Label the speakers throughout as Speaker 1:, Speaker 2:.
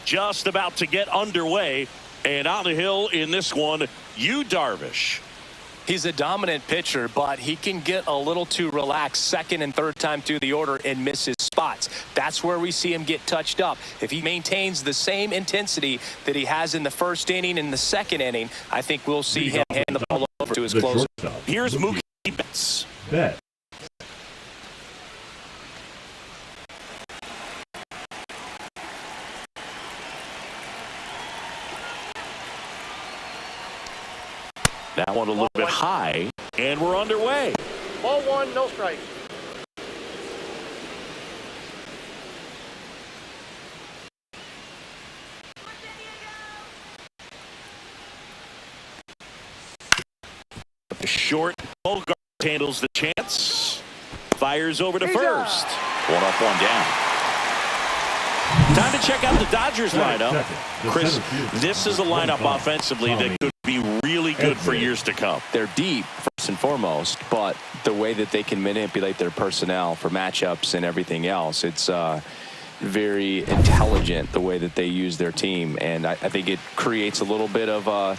Speaker 1: just about to get underway. And on the hill in this one, Yu Darvish.
Speaker 2: He's a dominant pitcher, but he can get a little too relaxed second and third time through the order and miss his spots. That's where we see him get touched up. If he maintains the same intensity that he has in the first inning and the second inning, I think we'll see him hand the ball over to his closer.
Speaker 1: Here's Mookie Betts. That one a little bit high, and we're underway.
Speaker 3: Ball one, no strike.
Speaker 1: Short, Bogart handles the chance. Fires over to first. One up, one down. Time to check out the Dodgers lineup. Chris, this is a lineup offensively that could be really good for years to come.
Speaker 2: They're deep, first and foremost, but the way that they can manipulate their personnel for matchups and everything else, it's very intelligent the way that they use their team. And I think it creates a little bit of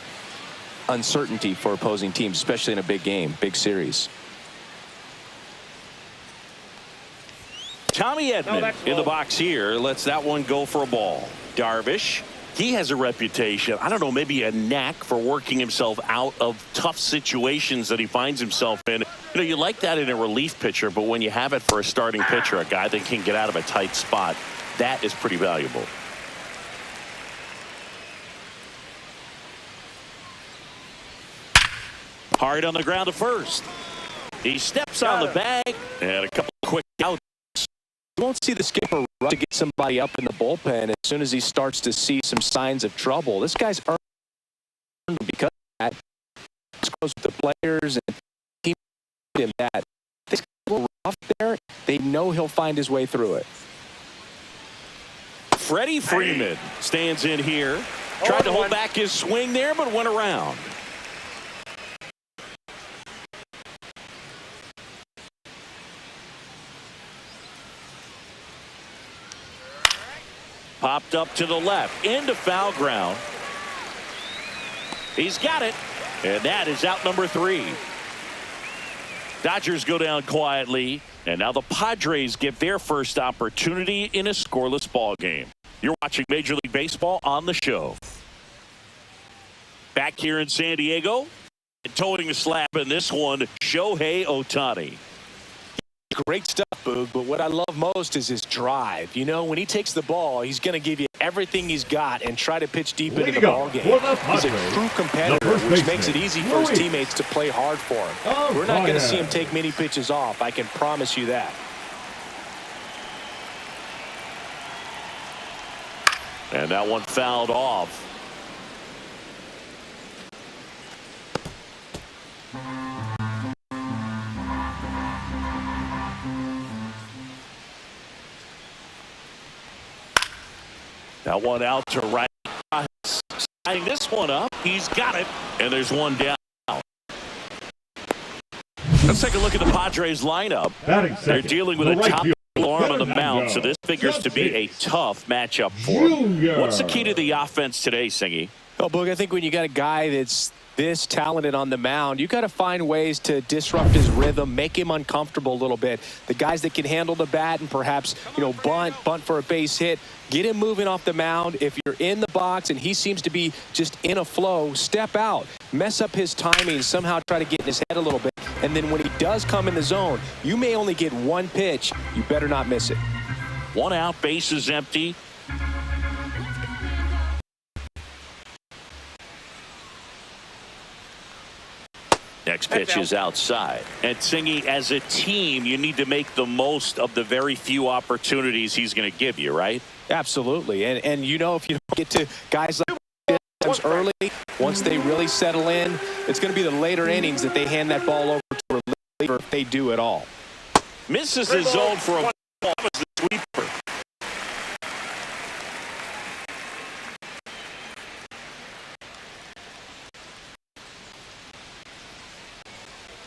Speaker 2: uncertainty for opposing teams, especially in a big game, big series.
Speaker 1: Tommy Edman in the box here lets that one go for a ball. Darvish, he has a reputation, I don't know, maybe a knack for working himself out of tough situations that he finds himself in. You know, you like that in a relief pitcher, but when you have it for a starting pitcher, a guy that can get out of a tight spot, that is pretty valuable. Hard on the ground to first. He steps on the bag and a couple of quick outs.
Speaker 2: You won't see the skipper rush to get somebody up in the bullpen as soon as he starts to see some signs of trouble. This guy's earned because of that. It's close with the players and team him that. This a little rough there. They know he'll find his way through it.
Speaker 1: Freddie Freeman stands in here. Tried to hold back his swing there, but went around. Popped up to the left, into foul ground. He's got it, and that is out number 3. Dodgers go down quietly, and now the Padres get their first opportunity in a scoreless ball game. You're watching Major League Baseball on the show. Back here in San Diego, towing the slab in this one, Shohei Ohtani.
Speaker 2: Great stuff, Boog, but what I love most is his drive. You know, when he takes the ball, he's going to give you everything he's got and try to pitch deep into the ball game. He's a true competitor, which makes it easy for his teammates to play hard for him. We're not going to see him take many pitches off. I can promise you that.
Speaker 1: And that one fouled off. That one out to right. Signing this one up. He's got it. And there's one down. Let's take a look at the Padres lineup. They're dealing with a top arm on the mound, so this figures to be a tough matchup for them. What's the key to the offense today, Singy?
Speaker 2: Well, Boog, I think when you got a guy that's this talented on the mound, you got to find ways to disrupt his rhythm, make him uncomfortable a little bit. The guys that can handle the bat and perhaps, you know, bunt for a base hit, get him moving off the mound. If you're in the box and he seems to be just in a flow, step out, mess up his timing, somehow try to get in his head a little bit. And then when he does come in the zone, you may only get one pitch. You better not miss it.
Speaker 1: One out, base is empty. Next pitch is outside. And Singy, as a team, you need to make the most of the very few opportunities he's going to give you, right?
Speaker 2: Absolutely. And you know, if you don't get to guys like this early, once they really settle in, it's going to be the later innings that they hand that ball over to a reliever if they do at all.
Speaker 1: Misses his zone for a ball. Sweeper.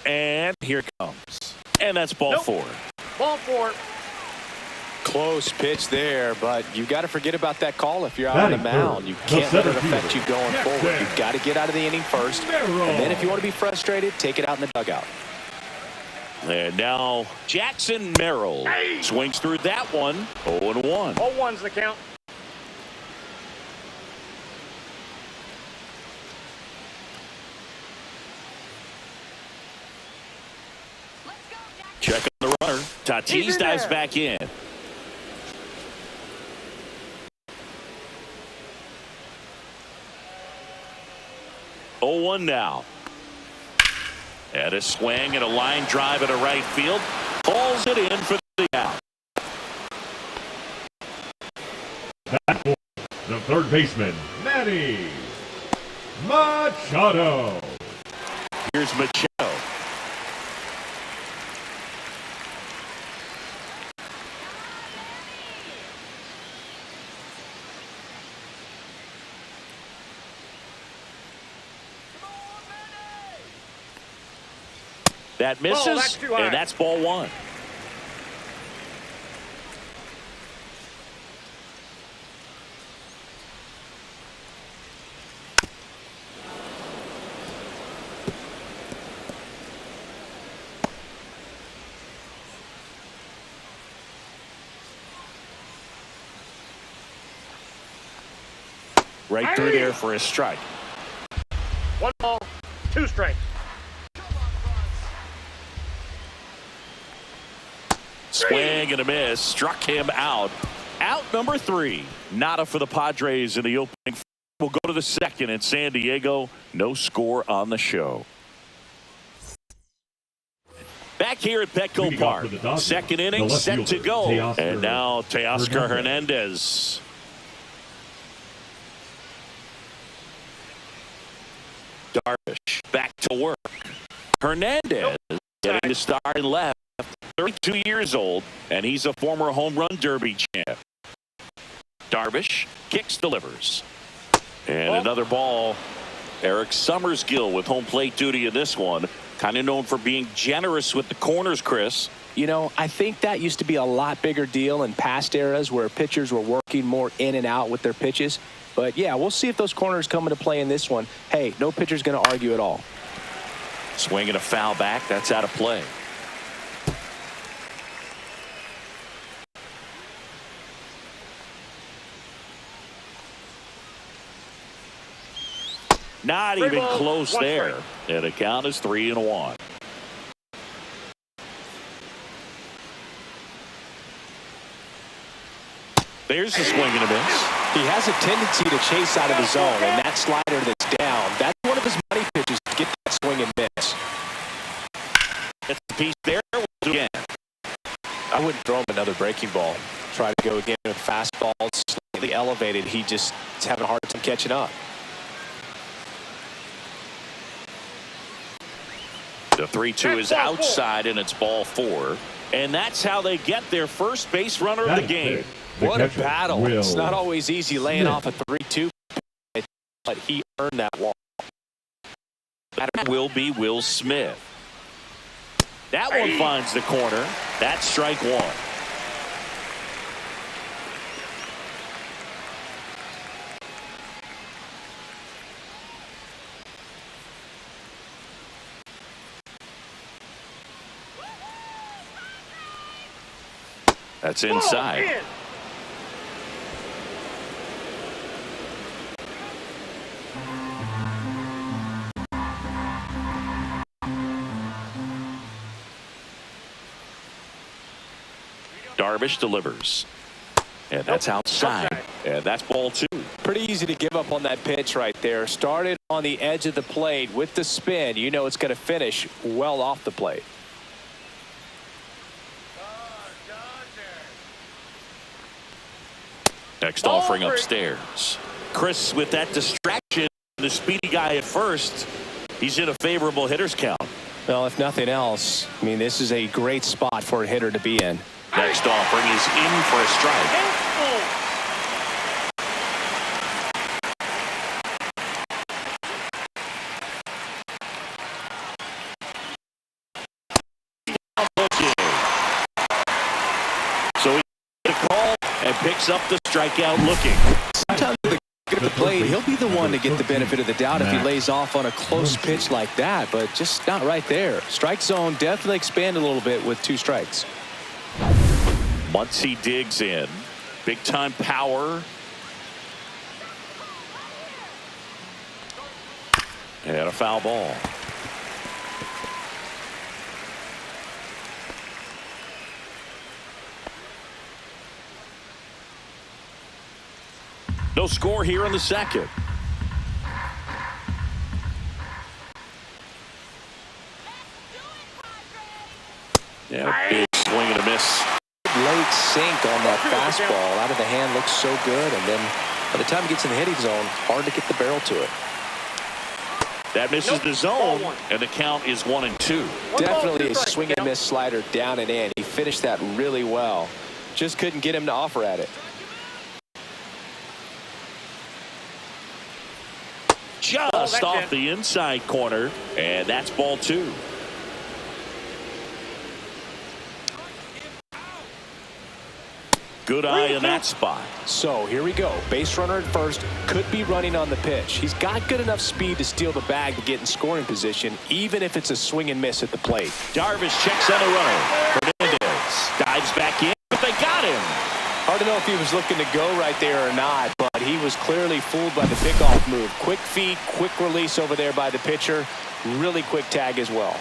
Speaker 1: And here it comes. And that's ball 4.
Speaker 3: Ball 4.
Speaker 2: Close pitch there, but you've got to forget about that call if you're out on the mound. You can't let it affect you going forward. You've got to get out of the inning first, and then if you want to be frustrated, take it out in the dugout.
Speaker 1: And now Jackson Merrill swings through that one. 0-1.
Speaker 3: 0-1's the count.
Speaker 1: Check on the runner. Tatis dives back in. Oh, 1 now. And a swing and a line drive into right field. Pulls it in for the out.
Speaker 4: The third baseman, Manny Machado.
Speaker 1: Here's Machado. That misses, and that's ball 1. Right through there for a strike.
Speaker 3: 1 ball, 2 strikes.
Speaker 1: Swing and a miss. Struck him out. Out number 3. Nada for the Padres in the opening. We'll go to the second in San Diego. No score on the show. Back here at Petco Park. Second inning set to go. And now Teoscar Hernandez. Darvish back to work. Hernandez getting to start in left. 32 years old, and he's a former home run derby champ. Darvish kicks, delivers. And another ball. Eric Summersgill with home plate duty in this one. Kind of known for being generous with the corners, Chris.
Speaker 2: You know, I think that used to be a lot bigger deal in past eras where pitchers were working more in and out with their pitches. But, yeah, we'll see if those corners come into play in this one. Hey, no pitcher's going to argue at all.
Speaker 1: Swing and a foul back. That's out of play. Not even close there. And the count is 3-1. There's the swing and a miss.
Speaker 2: He has a tendency to chase out of the zone, and that slider that's down, that's one of his money pitches to get that swing and miss.
Speaker 1: That's the piece there. We'll do again.
Speaker 2: I wouldn't throw him another breaking ball. Try to go again with fastball, slightly elevated. He just is having a hard time catching up.
Speaker 1: The 3-2 is outside, and it's ball 4. And that's how they get their first base runner of the game.
Speaker 2: What a battle. It's not always easy laying off a 3-2, but he earned that walk.
Speaker 1: That will be Will Smith. That one finds the corner. That's strike 1. That's inside. Darvish delivers. And that's outside. And that's ball 2.
Speaker 2: Pretty easy to give up on that pitch right there. Started on the edge of the plate with the spin. You know it's going to finish well off the plate.
Speaker 1: Next offering upstairs. Chris, with that distraction, the speedy guy at first, he's in a favorable hitter's count.
Speaker 2: Well, if nothing else, I mean, this is a great spot for a hitter to be in.
Speaker 1: Next offering is in for a strike. So he picks up the strikeout looking.
Speaker 2: Sometimes at the plate, he'll be the one to get the benefit of the doubt if he lays off on a close pitch like that, but just not right there. Strike zone definitely expanded a little bit with 2 strikes.
Speaker 1: Muncy digs in. Big time power. And a foul ball. No score here in the second. Yeah, big swing and a miss.
Speaker 2: Late sink on that fastball. Out of the hand, looks so good, and then by the time it gets in the hitting zone, hard to get the barrel to it.
Speaker 1: That misses the zone, and the count is 1-2.
Speaker 2: Definitely a swing and miss slider down and in. He finished that really well. Just couldn't get him to offer at it.
Speaker 1: Just off the inside corner, and that's ball 2. Good eye in that spot.
Speaker 2: So here we go. Base runner at first, could be running on the pitch. He's got good enough speed to steal the bag to get in scoring position, even if it's a swing and miss at the plate.
Speaker 1: Darvish checks on the runner. Hernandez dives back in, but they got him.
Speaker 2: Hard to know if he was looking to go right there or not, but he was clearly fooled by the pickoff move. Quick feet, quick release over there by the pitcher. Really quick tag as well.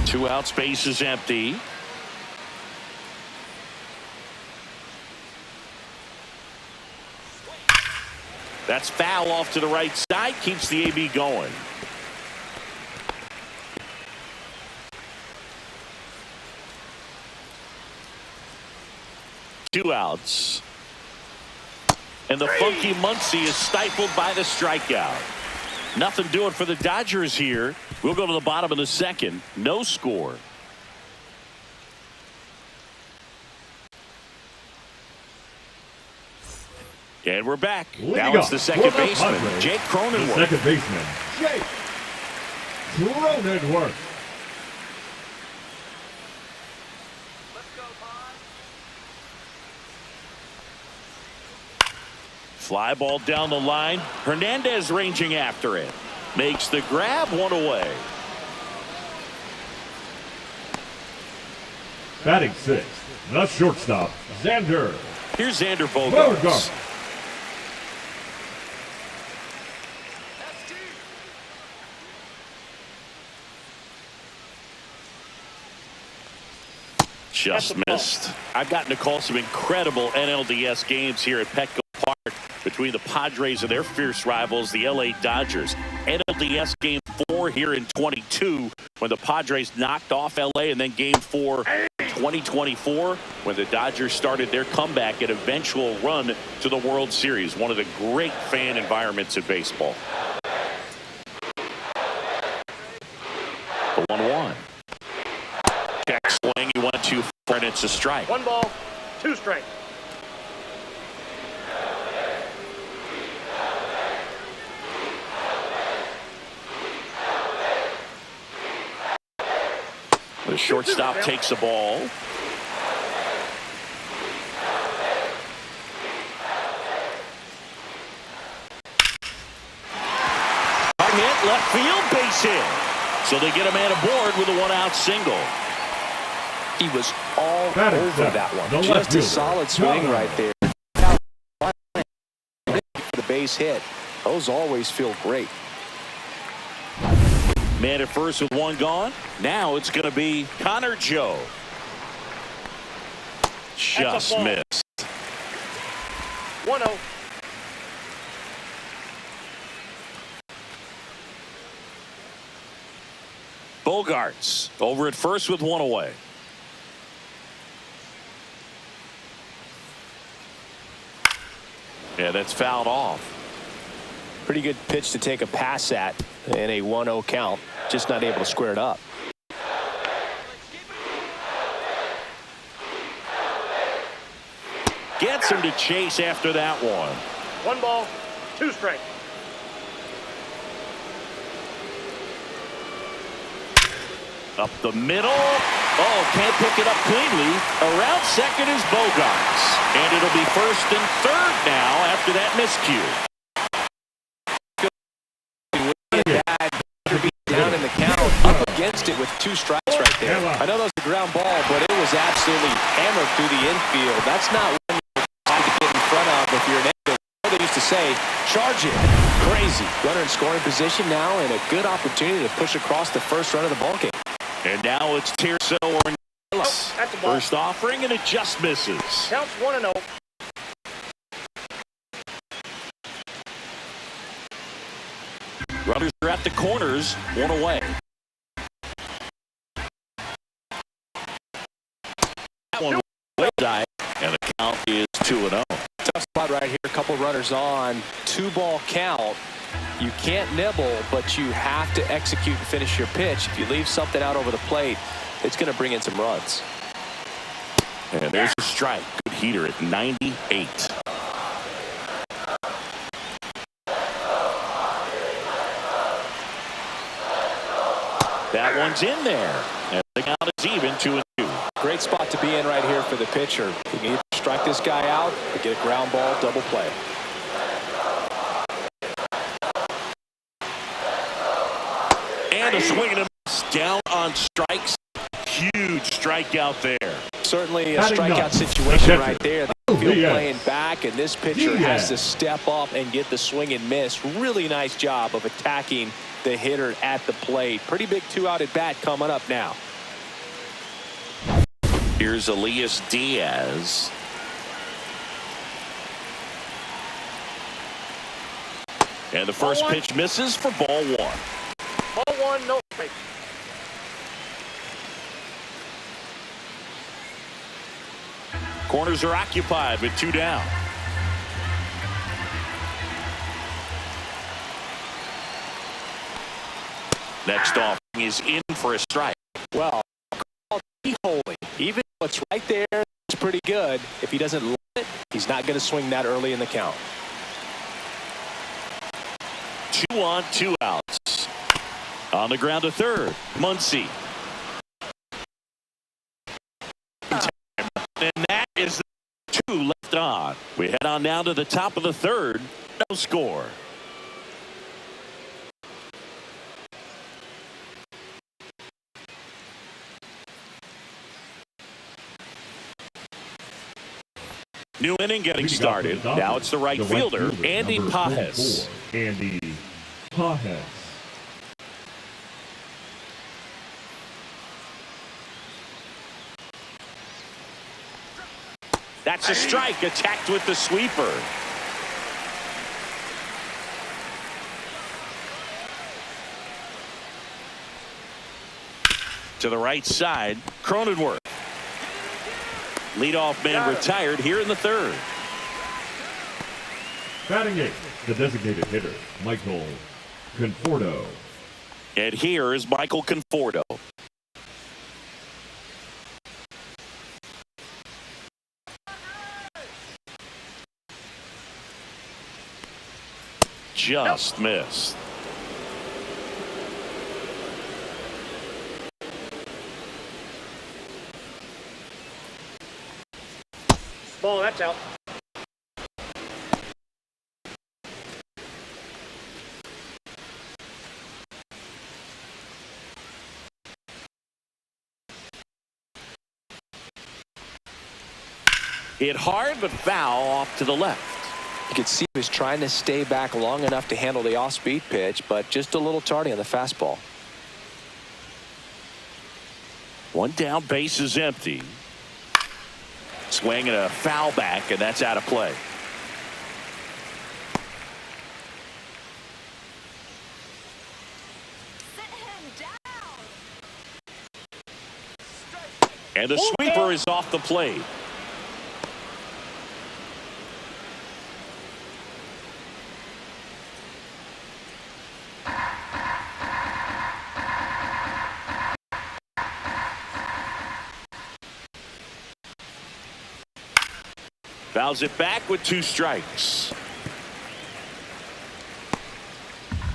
Speaker 1: 2 outs, base is empty. That's foul off to the right side. Keeps the AB going. Two outs. And the funky Muncy is stifled by the strikeout. Nothing doing for the Dodgers here. We'll go to the bottom of the second. No score. And we're back. Now it's the second baseman, Jake Cronenworth.
Speaker 4: The second baseman, Jake Cronenworth.
Speaker 1: Fly ball down the line. Hernandez ranging after it. Makes the grab, 1 away.
Speaker 4: Batting 6th, the shortstop, Xander.
Speaker 1: Here's Xander Bogaerts. Just missed. I've gotten to call some incredible NLDS games here at Petco Park between the Padres and their fierce rivals, the LA Dodgers. NLDS game 4 here in 22 when the Padres knocked off LA, and then game 4 2024 when the Dodgers started their comeback and eventual run to the World Series. One of the great fan environments in baseball. The 1-1. Check swing. He went too far, and it's a strike.
Speaker 3: 1 ball, 2 strikes.
Speaker 1: The shortstop takes the ball. Hard hit, left field, base hit. So they get a man aboard with a 1-out single.
Speaker 2: He was all over that one. Just a solid swing right there. For the base hit. Those always feel great.
Speaker 1: Man at first with 1 gone. Now it's going to be Connor Joe. Just missed.
Speaker 3: 1-0.
Speaker 1: Bogaerts over at first with 1 away. Yeah, that's fouled off.
Speaker 2: Pretty good pitch to take a pass at in a 1-0 count. Just not able to square it up.
Speaker 1: Gets him to chase after that one.
Speaker 3: 1 ball, 2 strikes.
Speaker 1: Up the middle. Oh, can't pick it up cleanly. Around second is Bogarts. And it'll be first and third now after that miscue.
Speaker 2: Down in the count, up against it with 2 strikes right there. I know that was a ground ball, but it was absolutely hammered through the infield. That's not one you're trying to get in front of if you're an infield. They used to say, charge it. Crazy. Runner in scoring position now and a good opportunity to push across the first run of the ballgame.
Speaker 1: And now it's Tirso or
Speaker 3: That's a ball.
Speaker 1: first offering, and it just misses.
Speaker 3: Counts 1-0.
Speaker 1: Runners are at the corners, 1 away. That one way side, and the count is 2-0.
Speaker 2: Tough spot right here. A couple runners on. 2-ball count. You can't nibble, but you have to execute and finish your pitch. If you leave something out over the plate, it's going to bring in some runs.
Speaker 1: And there's a strike. Good heater at 98. That one's in there. And the count is even, 2-2.
Speaker 2: Great spot to be in right here for the pitcher. You can either strike this guy out or get a ground ball, double play.
Speaker 1: And a swing and a miss down on strikes. Huge strikeout there.
Speaker 2: Certainly a
Speaker 4: Batting
Speaker 2: strikeout
Speaker 4: ninth.
Speaker 2: situation right there. The field
Speaker 4: Diaz.
Speaker 2: playing back, and this pitcher has to step up and get the swing and miss. Really nice job of attacking the hitter at the plate. Pretty big 2-out at bat coming up now.
Speaker 1: Here's Elias Diaz. And the first pitch misses for ball 1.
Speaker 3: Ball 1, no strike.
Speaker 1: Corners are occupied with 2 down. Next offering is in for a strike.
Speaker 2: Well, holy. Even what's right there is pretty good. If he doesn't love it, he's not going to swing that early in the count.
Speaker 1: 2 on, 2 outs. On the ground to third, Muncy. And that is the 2 left on. We head on down to the top of the third. No score. New inning getting started. Now it's the right fielder, Andy Pajes.
Speaker 4: Andy Pajes.
Speaker 1: That's a strike, attacked with the sweeper. To the right side, Cronenworth. Leadoff man retired here in the third.
Speaker 4: Batting 8, the designated hitter, Michael Conforto.
Speaker 1: And here is Michael Conforto. Just missed.
Speaker 3: Ball, that's out.
Speaker 1: Hit hard, but foul off to the left.
Speaker 2: You could see he was trying to stay back long enough to handle the off-speed pitch, but just a little tardy on the fastball.
Speaker 1: 1 down, base is empty. Swing and a foul back, and that's out of play. And the sweeper is off the plate. Fouls it back with 2 strikes.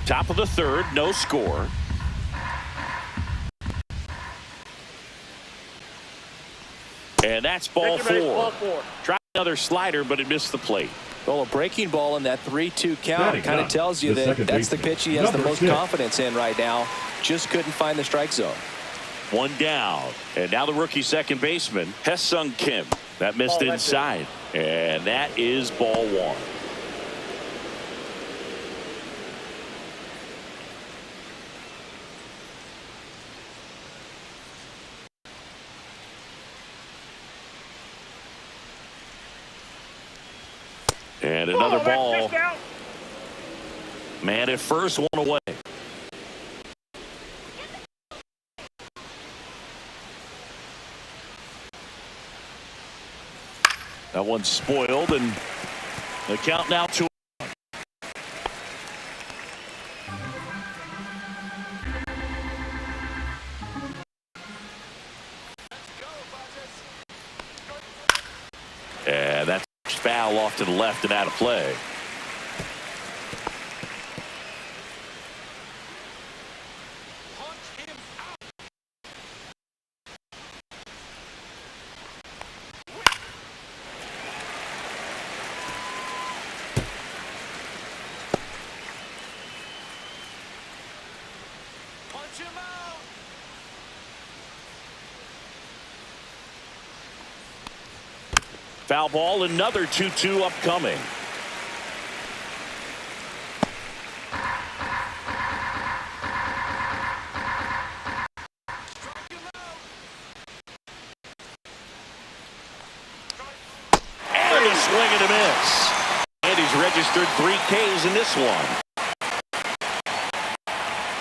Speaker 1: Top of the third, no score. And that's ball
Speaker 3: Ball
Speaker 1: 4.
Speaker 3: four.
Speaker 1: Tried another slider, but it missed the plate.
Speaker 2: Well, a breaking ball in that 3-2 count
Speaker 4: Batting
Speaker 2: kind of
Speaker 4: up,
Speaker 2: tells you
Speaker 4: the
Speaker 2: that
Speaker 4: second
Speaker 2: that's the
Speaker 4: baseman,
Speaker 2: pitch he has the
Speaker 4: number
Speaker 2: most
Speaker 4: 6.
Speaker 2: confidence in right now. Just couldn't find the strike zone.
Speaker 1: One down. And now the rookie second baseman, Haesung Kim. That missed
Speaker 3: that's
Speaker 1: inside. And that is ball 1. And another ball. Man at first, one away. That one's spoiled, and the count now 2. And that's foul off to the left and out of play. Foul ball, another 2-2 upcoming. And a swing and a miss. And he's registered 3 Ks in this one.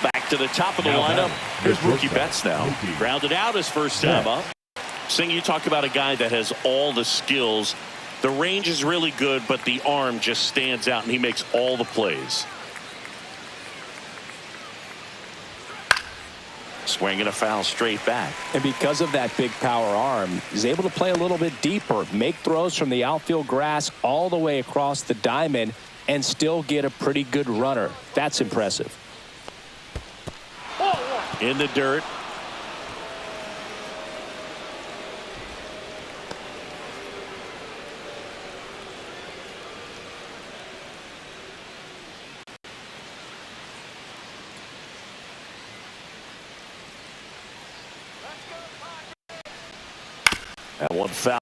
Speaker 1: Back to the top of the lineup. Here's Mookie Betts now. Grounded out his first time up. Sing, you talk about a guy that has all the skills. The range is really good, but the arm just stands out, and he makes all the plays. Swing and a foul straight back.
Speaker 2: And because of that big power arm, he's able to play a little bit deeper, make throws from the outfield grass all the way across the diamond, and still get a pretty good runner. That's impressive.
Speaker 1: In the dirt. That one foul.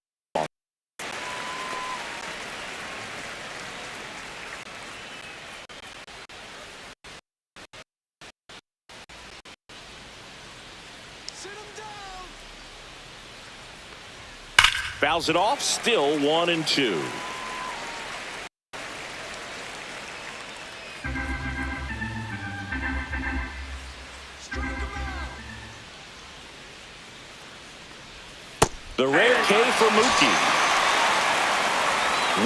Speaker 1: Fouls it off, still 1-2. The rare K for Mookie.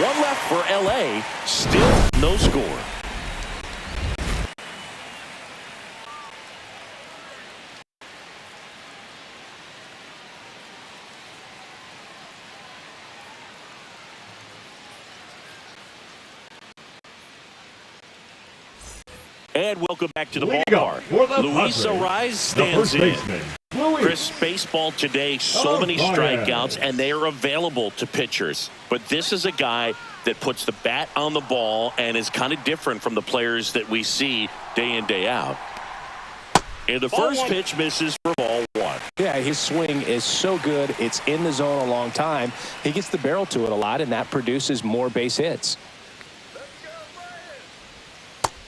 Speaker 1: One left for LA, still no score. And welcome back to the ballpark. Luis Ariz stands in. Chris, baseball today, so many strikeouts, and they are available to pitchers. But this is a guy that puts the bat on the ball and is kind of different from the players that we see day in, day out. And the first pitch misses for ball 1.
Speaker 2: Yeah, his swing is so good. It's in the zone a long time. He gets the barrel to it a lot, and that produces more base hits.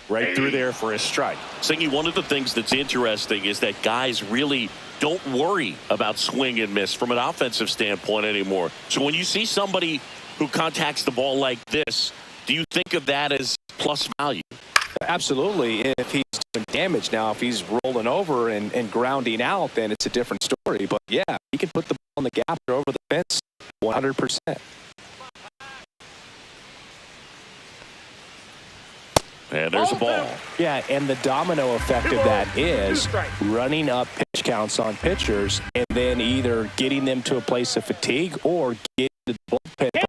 Speaker 1: Right through there for a strike. Singy, one of the things that's interesting is that guys really don't worry about swing and miss from an offensive standpoint anymore. So when you see somebody who contacts the ball like this, do you think of that as plus value?
Speaker 2: Absolutely. If he's doing damage now, if he's rolling over and grounding out, then it's a different story. But yeah, he can put the ball in the gap or over the fence 100%.
Speaker 1: And there's a ball.
Speaker 2: Yeah, and the domino effect of that is running up pitch counts on pitchers and then either getting them to a place of fatigue or getting to the bullpen.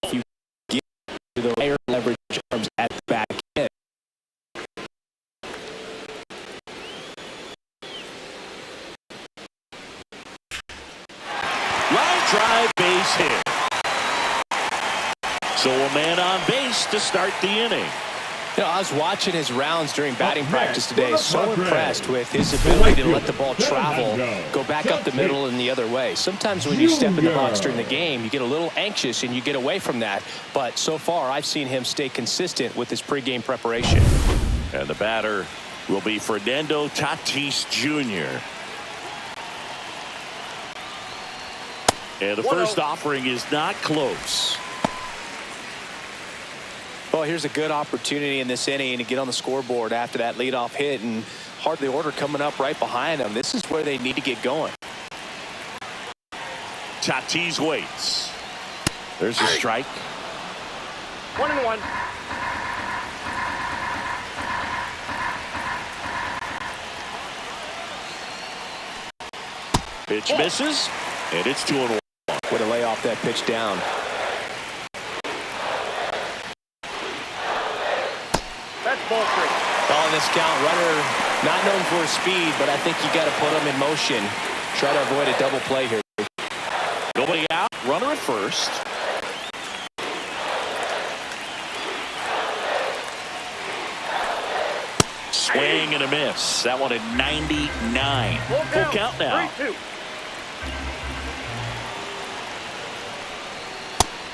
Speaker 2: If you get to the higher leverage arms at the back end.
Speaker 1: Line drive No man on base to start the inning.
Speaker 2: You know, I was watching his rounds during batting practice today.
Speaker 4: for the
Speaker 2: So
Speaker 4: Padres,
Speaker 2: impressed with his ability to let the ball
Speaker 4: Diego
Speaker 2: travel,
Speaker 4: Padres,
Speaker 2: go back up the middle and the other way. Sometimes when you step in the box during the game, you get a little anxious and you get away from that. But so far, I've seen him stay consistent with his pregame preparation.
Speaker 1: And the batter will be Fernando Tatis Jr. And the first offering is not close.
Speaker 2: Well, here's a good opportunity in this inning to get on the scoreboard after that leadoff hit, and hardly order coming up right behind them. This is where they need to get going.
Speaker 1: Tatis waits. There's a strike.
Speaker 3: 1-1.
Speaker 1: Pitch misses, and it's 2-1.
Speaker 2: Way to lay off that pitch down.
Speaker 3: That's ball 3.
Speaker 2: On this count, runner not known for his speed, but I think you got to put him in motion. Try to avoid a double play here.
Speaker 1: Nobody out, runner at first. Swing and a miss. That one at 99. Full count now.
Speaker 3: 3-2.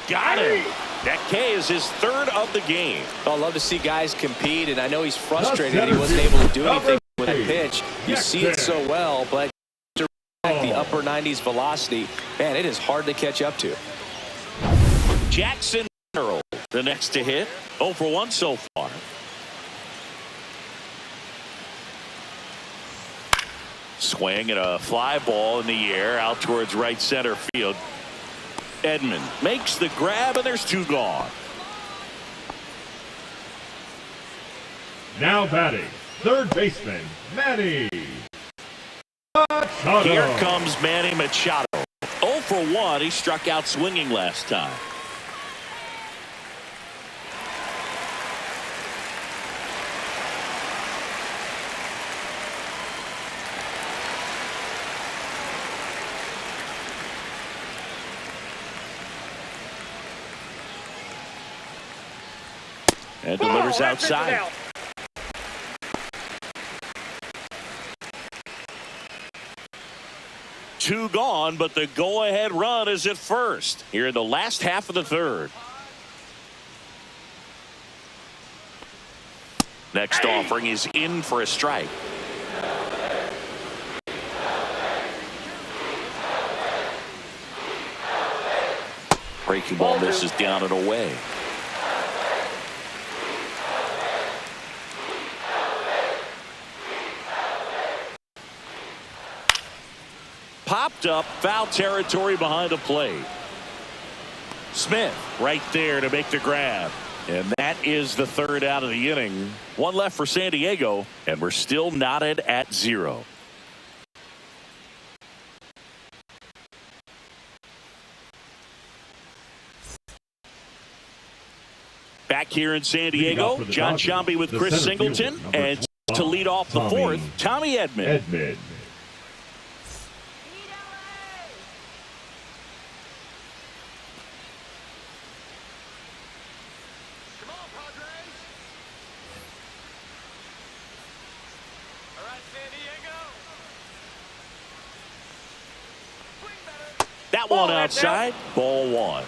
Speaker 1: Got him. That K is his third of the game.
Speaker 2: I love to see guys compete, and I know he's frustrated that he wasn't able to do anything with a pitch. You see it so well, but to the upper 90s velocity, man, it is hard to catch up to.
Speaker 1: Jackson Earl, the next to hit. 0 for 1 so far. Swing and a fly ball in the air out towards right center field. Edman makes the grab, and there's 2 gone.
Speaker 4: Now batting, third baseman, Manny Machado.
Speaker 1: Here comes Manny Machado. 0 for 1. He struck out swinging last time. And delivers outside.
Speaker 3: Out.
Speaker 1: Two gone, but the go-ahead run is at first here in the last half of the third. Next offering is in for a strike. Breaking ball misses down and away. Popped up, foul territory behind the plate. Smith right there to make the grab. And that is the third out of the inning. One left for San Diego, and we're still knotted at 0. Back here in San Diego, John Sciambi with Chris Singleton, and to lead off the fourth, Tommy Edman. That one outside, ball 1.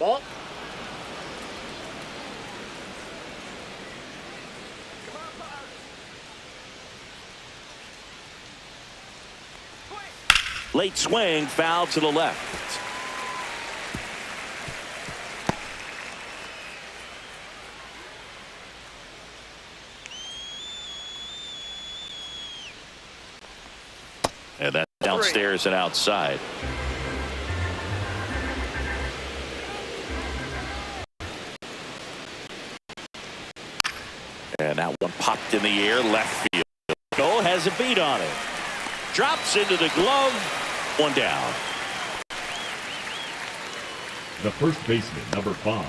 Speaker 3: Ball.
Speaker 1: Late swing, foul to the left. And that's downstairs and outside. And that one popped in the air, left field. Cole has a beat on it. Drops into the glove. One down.
Speaker 4: The first baseman, number 5,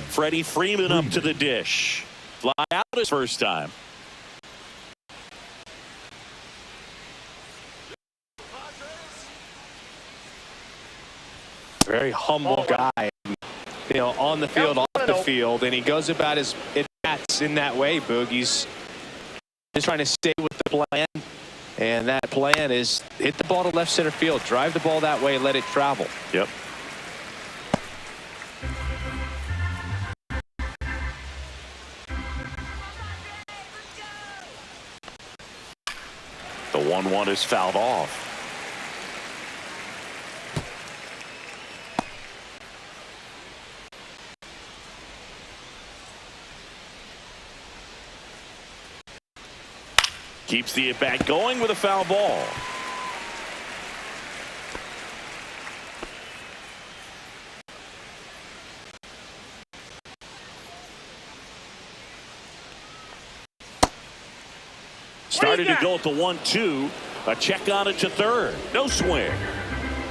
Speaker 1: Freddie Freeman up to the dish. Fly out his first time.
Speaker 2: Very humble guy, you know, on the field, off the field, and he goes about his at-bats in that way, Boog. He's just trying to stay with the plan, and that plan is hit the ball to left center field, drive the ball that way, let it travel.
Speaker 1: Yep. The 1-1 is fouled off. Keeps the at-bat going with a foul ball. Started to go at the 1-2. A check on it to third. No swing.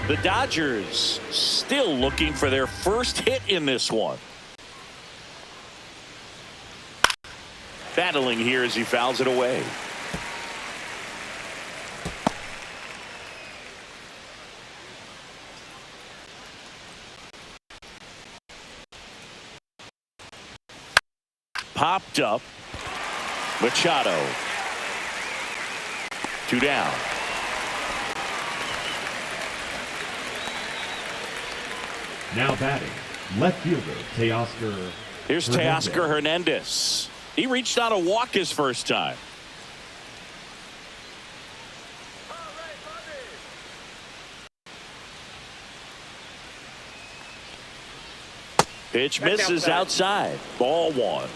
Speaker 1: The Dodgers still looking for their first hit in this one. Battling here as he fouls it away. Popped up. Machado. 2 down.
Speaker 4: Now batting, left fielder Teoscar.
Speaker 1: Here's Teoscar Hernandez. He reached out a walk his first time. Pitch misses outside. Ball 1.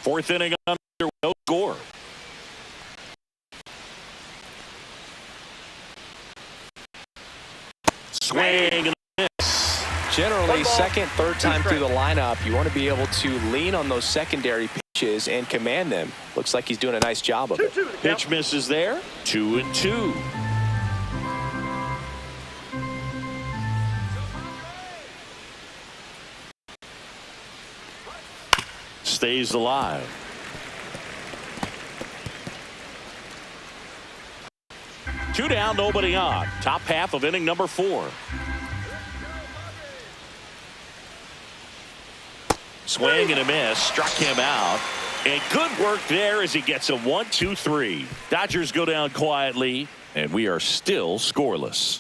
Speaker 1: Fourth inning under, no score. Swing and a miss.
Speaker 2: Generally, second, third time through the lineup, you want to be able to lean on those secondary pitches and command them. Looks like he's doing a nice job of it.
Speaker 1: Pitch misses there. 2-2. Stays alive. Two down, nobody on. Top half of inning number 4. Swing and a miss. Struck him out. And good work there as he gets a 1-2-3. Dodgers go down quietly, and we are still scoreless.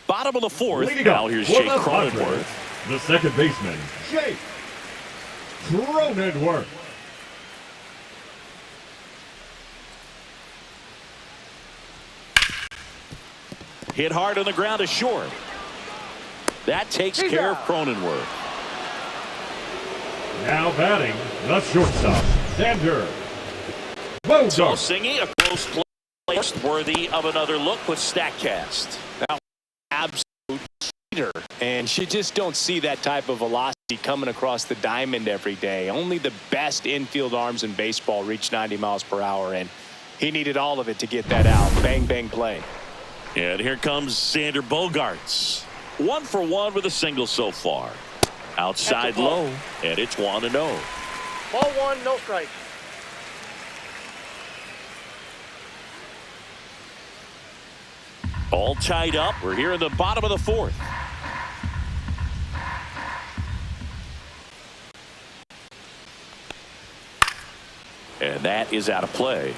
Speaker 1: Bottom of the 4th. Now here's Jake Cronenworth.
Speaker 4: The second baseman, Jake Cronenworth.
Speaker 1: Hit hard on the ground to short. That takes care of Cronenworth.
Speaker 4: Now batting, the shortstop, Xander
Speaker 1: So
Speaker 4: Bogaerts.
Speaker 1: Singy, a close play, worthy of another look with StatCast.
Speaker 2: Now, absolute leader, and you just don't see that type of velocity coming across the diamond every day. Only the best infield arms in baseball reach 90 miles per hour, and he needed all of it to get that out. Bang, bang play.
Speaker 1: And here comes Xander Bogaerts. 1 for 1 with a single so far. Outside low, and it's 1-0.
Speaker 3: Ball 1, no strike.
Speaker 1: All tied up. We're here in the bottom of the 4th. And that is out of play.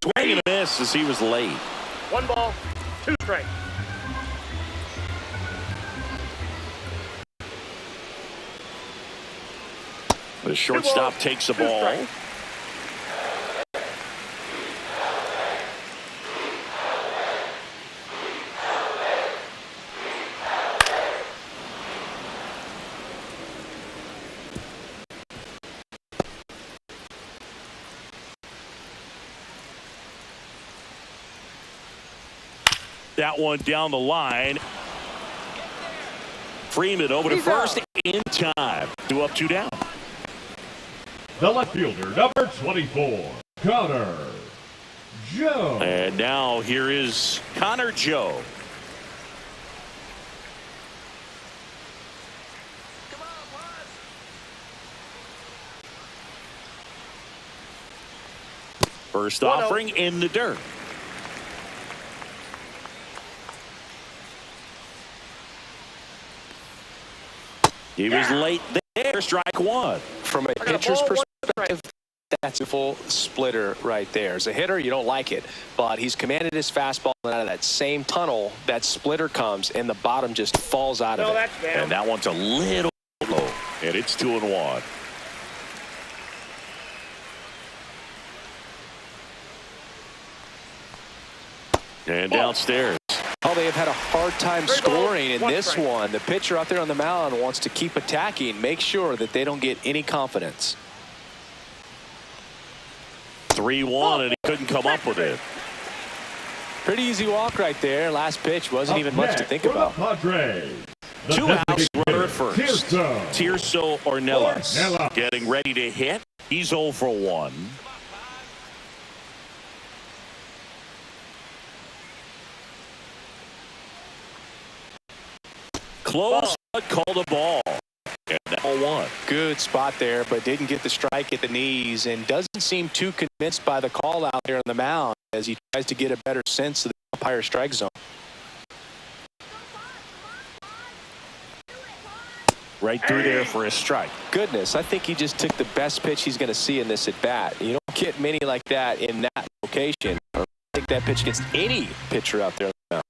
Speaker 1: Swing and a miss as he was late.
Speaker 3: 1 ball, 2 strikes.
Speaker 1: The shortstop takes the ball. That one down the line. Freeman over to
Speaker 3: He's
Speaker 1: first
Speaker 3: out.
Speaker 1: in time. 2 up, 2 down.
Speaker 4: The left fielder, number 24, Connor Joe.
Speaker 1: And now here is Connor Joe. First offering in the dirt. He was late there. Strike one.
Speaker 2: From a pitcher's perspective, that's a full splitter right there. As a hitter, you don't like it, but he's commanded his fastball, and out of that same tunnel, that splitter comes, and the bottom just falls out of it.
Speaker 3: That's down.
Speaker 1: And that one's a little low, and it's 2-1. And downstairs.
Speaker 2: Oh, they have had a hard time scoring in this
Speaker 3: strike.
Speaker 2: one. The pitcher out there on the mound wants to keep attacking, make sure that they don't get any confidence.
Speaker 1: 3-1, and he couldn't come up with it.
Speaker 2: Pretty easy walk right there. Last pitch wasn't even much to think about.
Speaker 4: Padres. The
Speaker 1: Two outs,
Speaker 4: designated
Speaker 1: runner at
Speaker 4: hitter,
Speaker 1: first. Tirso Ornelas
Speaker 4: Ornelas.
Speaker 1: getting ready to hit. He's 0 for 1. Close, but called a ball. And now 1.
Speaker 2: Good spot there, but didn't get the strike at the knees, and doesn't seem too convinced by the call out there on the mound as he tries to get a better sense of the umpire strike zone.
Speaker 1: Right through there for a strike.
Speaker 2: Goodness, I think he just took the best pitch he's going to see in this at bat. You don't get many like that in that location. I think that pitch against any pitcher out there on the mound.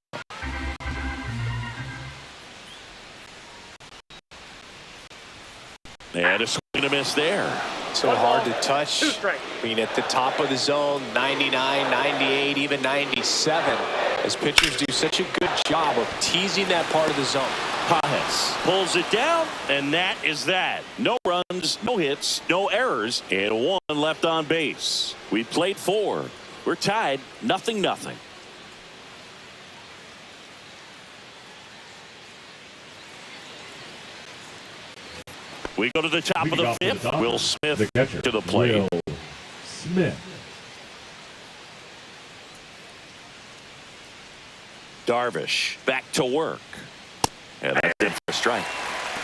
Speaker 1: And a swing and a miss there.
Speaker 2: So hard to touch.
Speaker 3: 2 strikes.
Speaker 2: I mean, at the top of the zone, 99, 98, even 97. As pitchers do such a good job of teasing that part of the zone.
Speaker 1: Padres pulls it down, and that is that. No runs, no hits, no errors, and 1 left on base. We played 4. We're tied, 0-0. We go to the top of the 5th. Will Smith
Speaker 4: the catcher,
Speaker 1: to the plate.
Speaker 4: Will Smith.
Speaker 1: Darvish back to work. And that's it for a strike.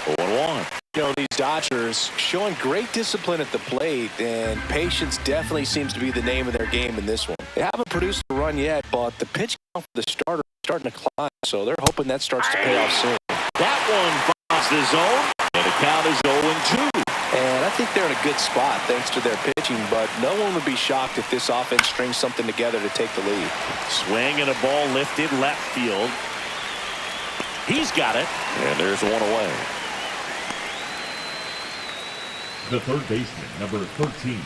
Speaker 1: 0-1.
Speaker 2: You know, these Dodgers showing great discipline at the plate, and patience definitely seems to be the name of their game in this one. They haven't produced a run yet, but the pitch count for the starter is starting to climb, so they're hoping that starts to pay off soon.
Speaker 1: That one finds the zone, and the count is 0-2.
Speaker 2: And I think they're in a good spot thanks to their pitching, but no one would be shocked if this offense strings something together to take the lead.
Speaker 1: Swing and a ball lifted left field. He's got it, and there's 1 away.
Speaker 4: The third baseman, number 13,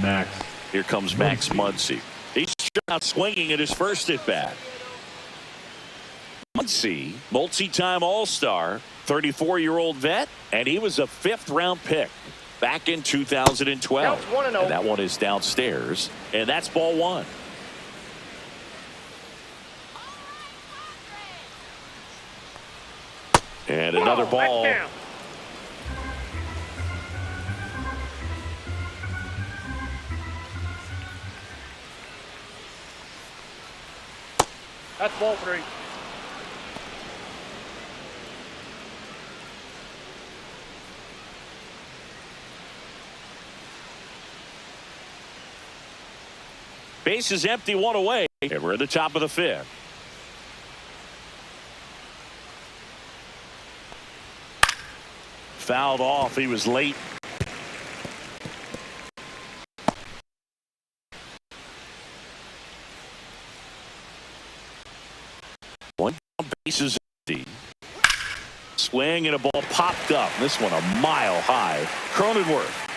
Speaker 4: Max.
Speaker 1: Here comes Max Muncy. He's out swinging at his first at bat. Muncy, multi-time All-Star, 34-year-old vet, and he was a 5th-round pick back in 2012.
Speaker 3: Counts 1-0.
Speaker 1: And that one is downstairs, and that's ball 1. And another ball.
Speaker 3: That's down. That's ball 3.
Speaker 1: Base is empty, 1 away, and we're at the top of the 5th. Fouled off. He was late. One down, base is empty. Swing and a ball popped up. This one a mile high. Cronenworth.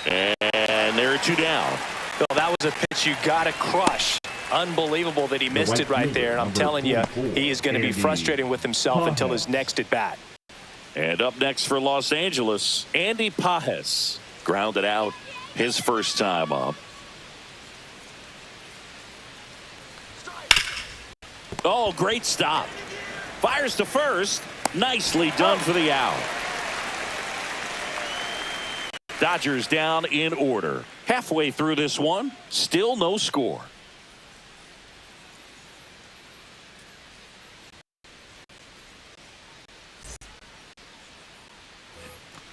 Speaker 1: And there are 2 down.
Speaker 2: Well, that was a pitch you got to crush. Unbelievable that he missed it right there. And I'm telling you, he is going to be frustrating with himself until his next at bat.
Speaker 1: And up next for Los Angeles, Andy Pages grounded out his first time up. Oh, great stop. Fires to first. Nicely done for the out. Dodgers down in order. Halfway through this one, still no score.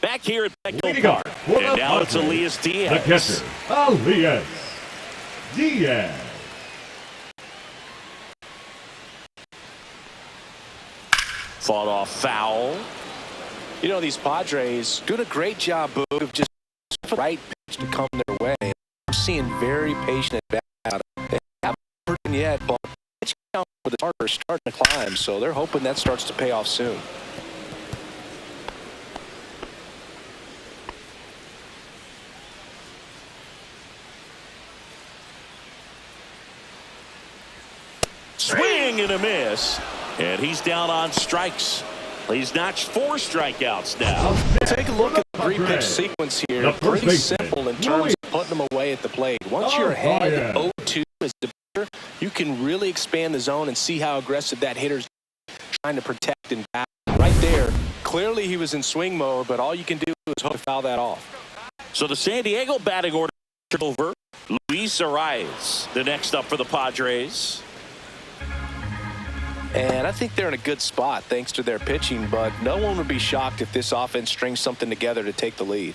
Speaker 1: Back here at Petco Park. And now it's Elias Diaz.
Speaker 4: The catcher, Elias Diaz.
Speaker 1: Fought off foul.
Speaker 2: You know, these Padres doing a great job, Boog, of just the right pitch to come their way. I'm seeing very patient at bat. They haven't heard him yet, but pitch count for the starter is starting to climb, so they're hoping that starts to pay off soon.
Speaker 1: Swing and a miss. And he's down on strikes. He's notched 4 strikeouts now.
Speaker 2: Take a look at the 3-pitch sequence here. Pretty simple in terms of putting them away at the plate. Once you're ahead 0-2 as the batter, you can really expand the zone and see how aggressive that hitter's trying to protect and bat. Right there, clearly he was in swing mode, but all you can do is hope to foul that off.
Speaker 1: So the San Diego batting order over. Luis Arias, the next up for the Padres.
Speaker 2: And I think they're in a good spot thanks to their pitching, but no one would be shocked if this offense strings something together to take the lead.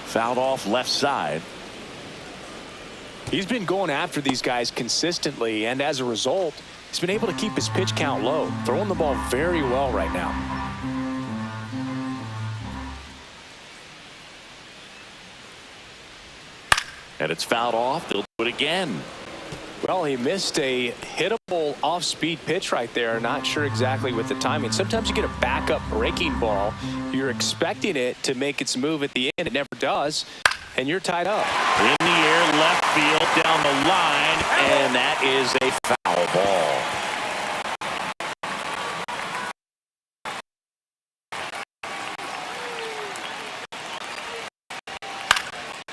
Speaker 1: Fouled off left side.
Speaker 2: He's been going after these guys consistently, and as a result, he's been able to keep his pitch count low, throwing the ball very well right now.
Speaker 1: And it's fouled off. They'll do it again.
Speaker 2: Well, he missed a hittable off-speed pitch right there. Not sure exactly with the timing. Sometimes you get a backup breaking ball. You're expecting it to make its move at the end. It never does. And you're tied up.
Speaker 1: In the air, left field, down the line. And that is a foul ball.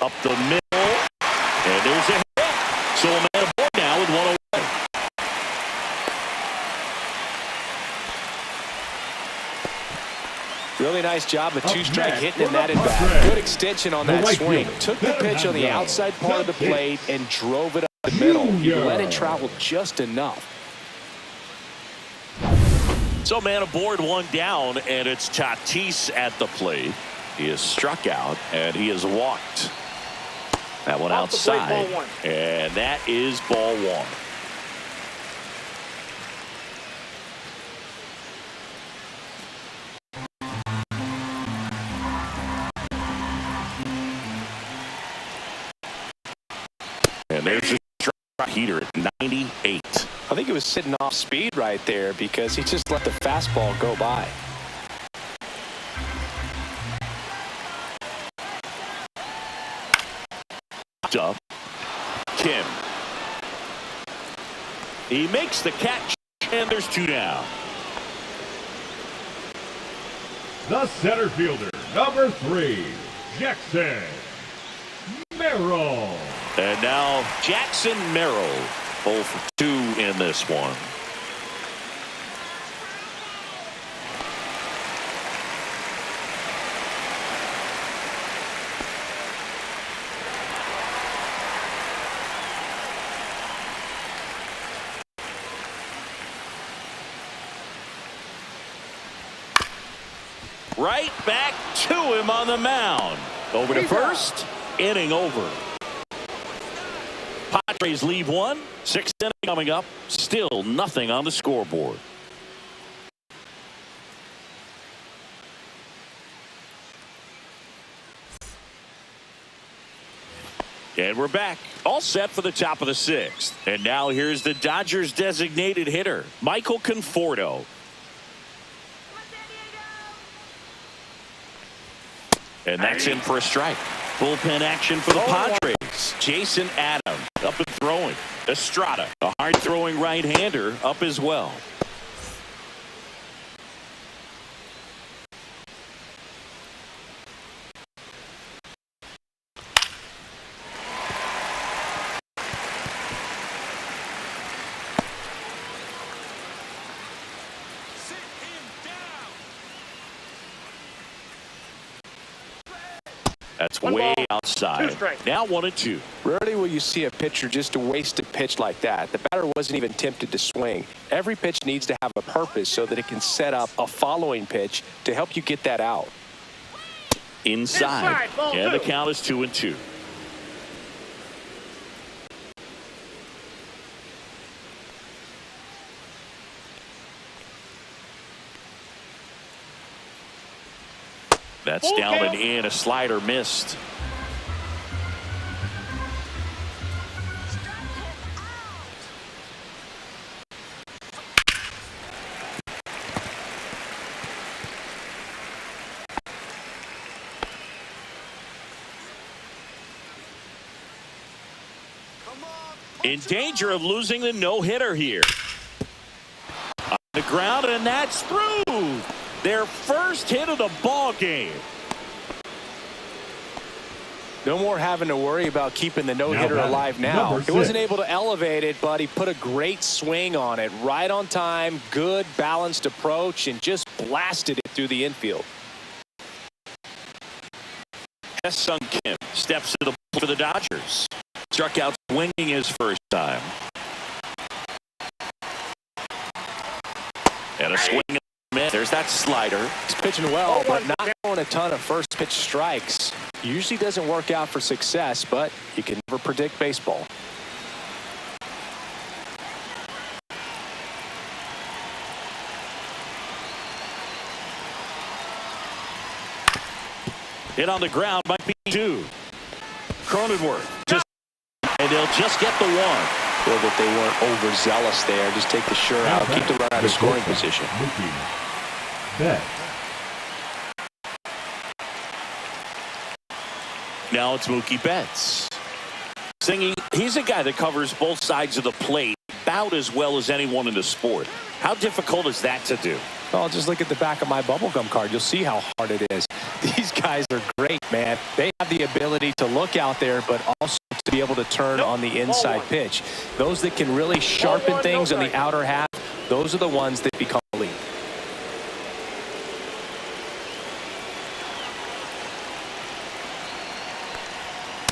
Speaker 1: Up the middle. And there's a hit. So a man aboard now with 1 away.
Speaker 2: Really nice job of 2-strike hitting in that at bat. Good extension on that swing. Took the pitch on the outside part of the plate and drove it up the middle. He let it travel just enough.
Speaker 1: So man aboard, 1 down, and it's Tatis at the plate. He is struck out and he is walked. That one outside,
Speaker 3: ball 1.
Speaker 1: And that is ball 1. And there's a strike heater at 98.
Speaker 2: I think he was sitting off speed right there because he just let the fastball go by.
Speaker 1: Up. Kim. He makes the catch, and there's 2 down.
Speaker 4: The center fielder, number 3, Jackson Merrill.
Speaker 1: And now Jackson Merrill, 0 for 2 in this one. Right back to him on the mound. Over to first. Inning over. Padres leave 1. 6th inning coming up. Still nothing on the scoreboard. And we're back. All set for the top of the 6th. And now here's the Dodgers designated hitter, Michael Conforto. And that's in for a strike. Bullpen action for the Padres. Jason Adams up and throwing. Estrada, a hard-throwing right-hander, up as well. That's
Speaker 3: One
Speaker 1: way
Speaker 3: ball,
Speaker 1: outside.
Speaker 3: 2 strikes.
Speaker 1: Now 1-2.
Speaker 2: Rarely will you see a pitcher just waste a pitch like that. The batter wasn't even tempted to swing. Every pitch needs to have a purpose so that it can set up a following pitch to help you get that out.
Speaker 1: Inside.
Speaker 3: Ball
Speaker 1: And the
Speaker 3: 2.
Speaker 1: count is 2-2. That's down and in. A slider missed. In danger of losing the no-hitter here. On the ground, and that's through. Their first hit of the ball game.
Speaker 2: No more having to worry about keeping the no-hitter alive now. He wasn't able to elevate it, but he put a great swing on it. Right on time, good balanced approach, and just blasted it through the infield.
Speaker 1: Sung Kim steps to the plate for the Dodgers. Struck out swinging his first time. And a swing. There's that slider.
Speaker 2: He's pitching well, but not throwing a ton of first pitch strikes. Usually doesn't work out for success, but you can never predict baseball.
Speaker 1: Hit on the ground might be 2. Cronenworth just, and they'll just get the 1.
Speaker 2: Feel that they weren't overzealous there. Just take the sure out, keep the run out of scoring position.
Speaker 1: Now it's Mookie Betts. Singing, he's a guy that covers both sides of the plate about as well as anyone in the sport. How difficult is that to do?
Speaker 2: Well, just look at the back of my bubblegum card. You'll see how hard it is. These guys are great, man. They have the ability to look out there, but also to be able to turn on the inside pitch. Those that can really sharpen things on the outer half, those are the ones that become elite.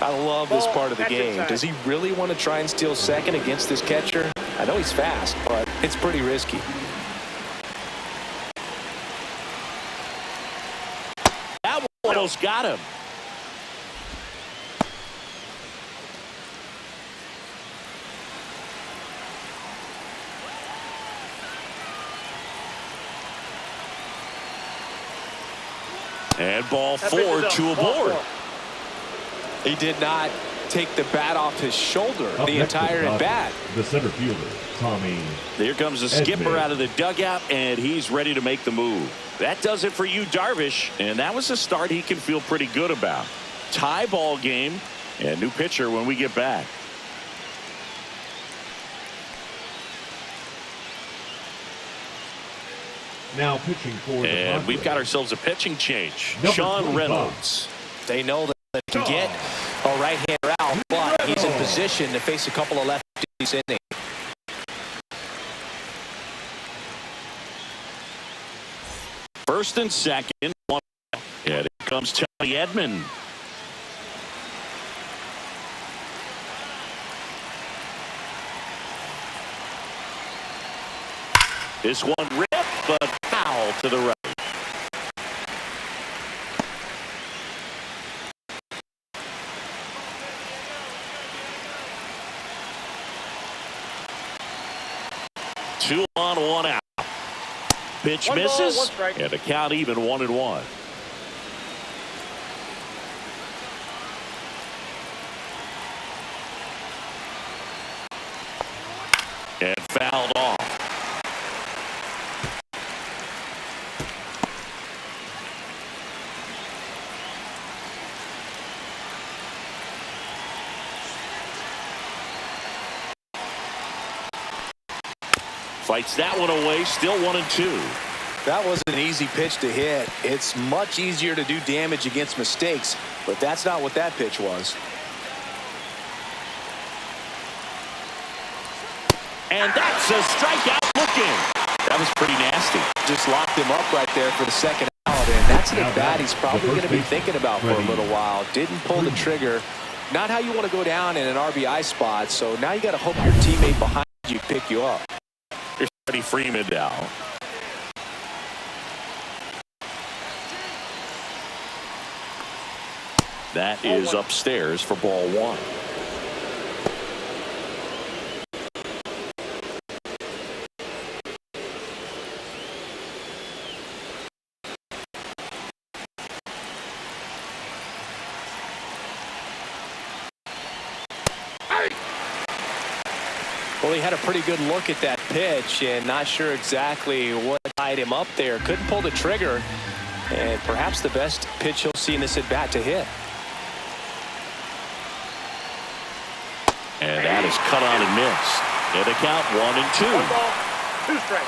Speaker 2: I love this part of the game. Does he really want to try and steal second against this catcher? I know he's fast, but it's pretty risky.
Speaker 1: That one almost got him. And ball 4, 2 aboard.
Speaker 2: He did not take the bat off his shoulder the entire at bat.
Speaker 4: The center fielder, Tommy.
Speaker 1: Here comes the skipper out of the dugout, and he's ready to make the move. That does it for you, Darvish, and that was a start he can feel pretty good about. Tie ball game, and new pitcher when we get back.
Speaker 4: Now pitching for the
Speaker 1: And
Speaker 4: Padres.
Speaker 1: we've got ourselves a pitching change.
Speaker 4: Number
Speaker 1: Sean
Speaker 4: 25.
Speaker 1: Reynolds.
Speaker 2: They know that they can get a right-hander out, but he's in position to face a couple of lefties inning.
Speaker 1: First and second. And here comes Tony Edman. This one ripped, but foul to the right. Two on, 1 out. Pitch
Speaker 3: One ball,
Speaker 1: misses,
Speaker 3: 1 strike.
Speaker 1: and the count even 1-1. And fouled off. Fights that one away, still 1-2.
Speaker 2: That was an easy pitch to hit. It's much easier to do damage against mistakes, but that's not what that pitch was.
Speaker 1: And that's a strikeout looking. That was pretty nasty.
Speaker 2: Just locked him up right there for the second And that's an
Speaker 4: Now
Speaker 2: at-bat he's probably
Speaker 4: the
Speaker 2: going
Speaker 4: first
Speaker 2: to be
Speaker 4: baseman,
Speaker 2: thinking about for a
Speaker 4: ready.
Speaker 2: little while. Didn't pull the trigger. Not how you want to go down in an RBI spot. So now you got to hope your teammate behind you pick you up.
Speaker 1: Here's Freddie Freeman now. That is upstairs for ball one.
Speaker 2: Well, he had a pretty good look at that pitch and not sure exactly what tied him up there. Couldn't pull the trigger, and perhaps the best pitch he'll see in this at bat to hit.
Speaker 1: And that is cut on and missed. And the count 1-2.
Speaker 3: 1 ball, 2 strikes.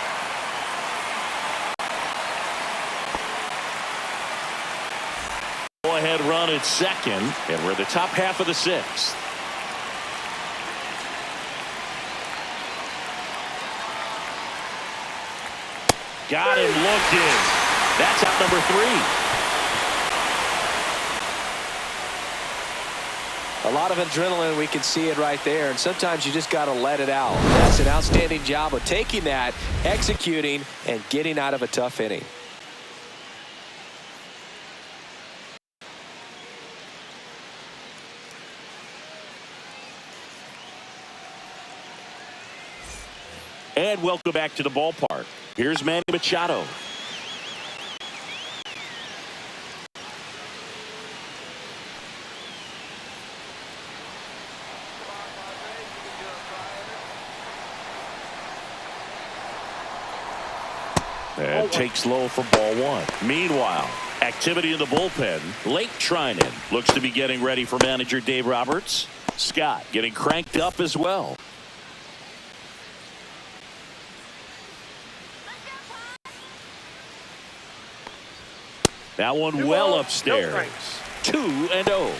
Speaker 1: Go ahead run at second, and we're the top half of the 6th. Got him looking. That's out number 3.
Speaker 2: A lot of adrenaline, we can see it right there, and sometimes you just got to let it out. That's an outstanding job of taking that, executing, and getting out of a tough inning.
Speaker 1: And welcome back to the ballpark. Here's Manny Machado. And takes low for ball one. Meanwhile, activity in the bullpen. Lake Trinan looks to be getting ready for manager Dave Roberts. Scott getting cranked up as well. That one well upstairs. 2-0.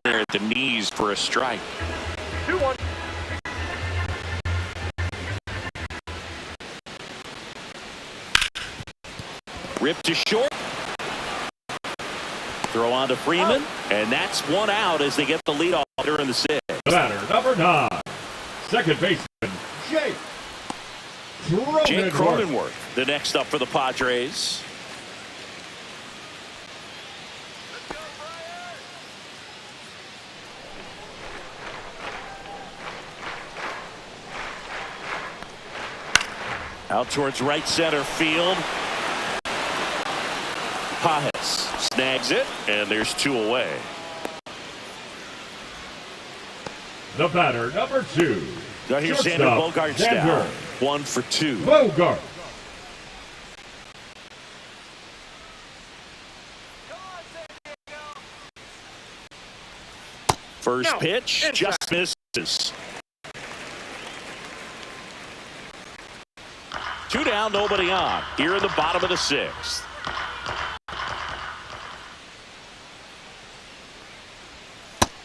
Speaker 1: There at the knees for a strike.
Speaker 3: 2-1.
Speaker 1: Ripped to short. Throw on to Freeman, and that's one out as they get the lead off hitter in the 6th.
Speaker 4: Batter number 9, second baseman Jake
Speaker 1: Cronenworth, the next up for the Padres. Out towards right center field. Padres snags it, and there's 2 away.
Speaker 4: The batter number 2.
Speaker 1: Now here's Xander Bogaerts down. 1 for 2.
Speaker 4: Bogart.
Speaker 1: First pitch just misses. 2 down, nobody on. Here in the bottom of the 6th.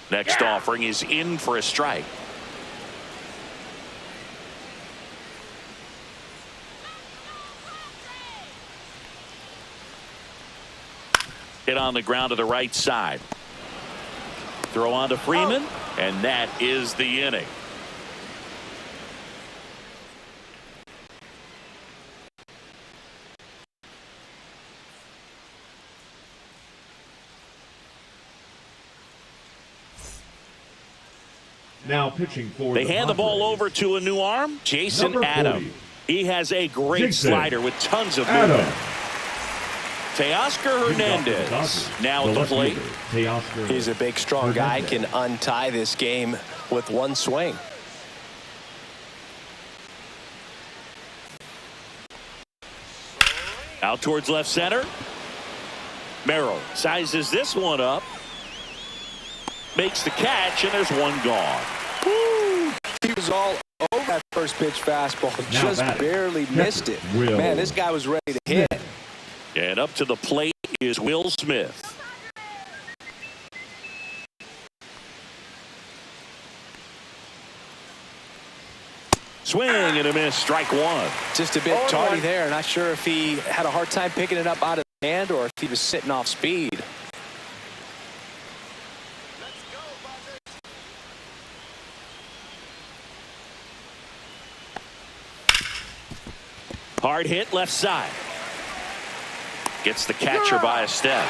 Speaker 1: Next offering is in for a strike. Hit on the ground to the right side. Throw on to Freeman, and that is the inning.
Speaker 4: Now pitching for
Speaker 1: They hand the ball
Speaker 4: Padres.
Speaker 1: over to a new arm, Jason
Speaker 4: Number 40.
Speaker 1: Adam. He has a great
Speaker 4: Jason
Speaker 1: slider with tons of
Speaker 4: Adam.
Speaker 1: movement. Teoscar Hernandez now at the plate.
Speaker 2: He's a big, strong guy, can untie this game with one swing.
Speaker 1: Out towards left center. Merrill sizes this one up. Makes the catch, and there's one gone.
Speaker 2: Woo! He was all over that first pitch fastball.
Speaker 4: Now
Speaker 2: just
Speaker 4: batting.
Speaker 2: barely missed it.
Speaker 4: Will
Speaker 2: Man, this guy was ready to hit.
Speaker 1: And up to the plate is Will Smith. Swing and a miss, strike one.
Speaker 2: Just a bit tardy there. Not sure if he had a hard time picking it up out of the hand or if he was sitting off speed.
Speaker 1: Hard hit left side. Gets the catcher by a step.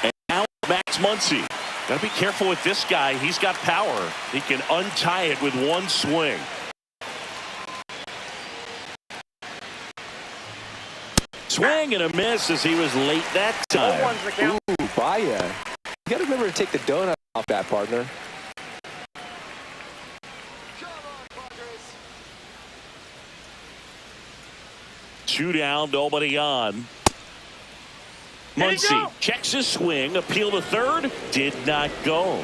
Speaker 1: And now Max Muncy. Gotta be careful with this guy. He's got power. He can untie it with one swing. Swing and a miss as he was late that time.
Speaker 2: Ooh, Baya. You got to remember to take the donut off that, partner.
Speaker 1: Two down, nobody on. Muncy checks his swing, appeal to third, did not go.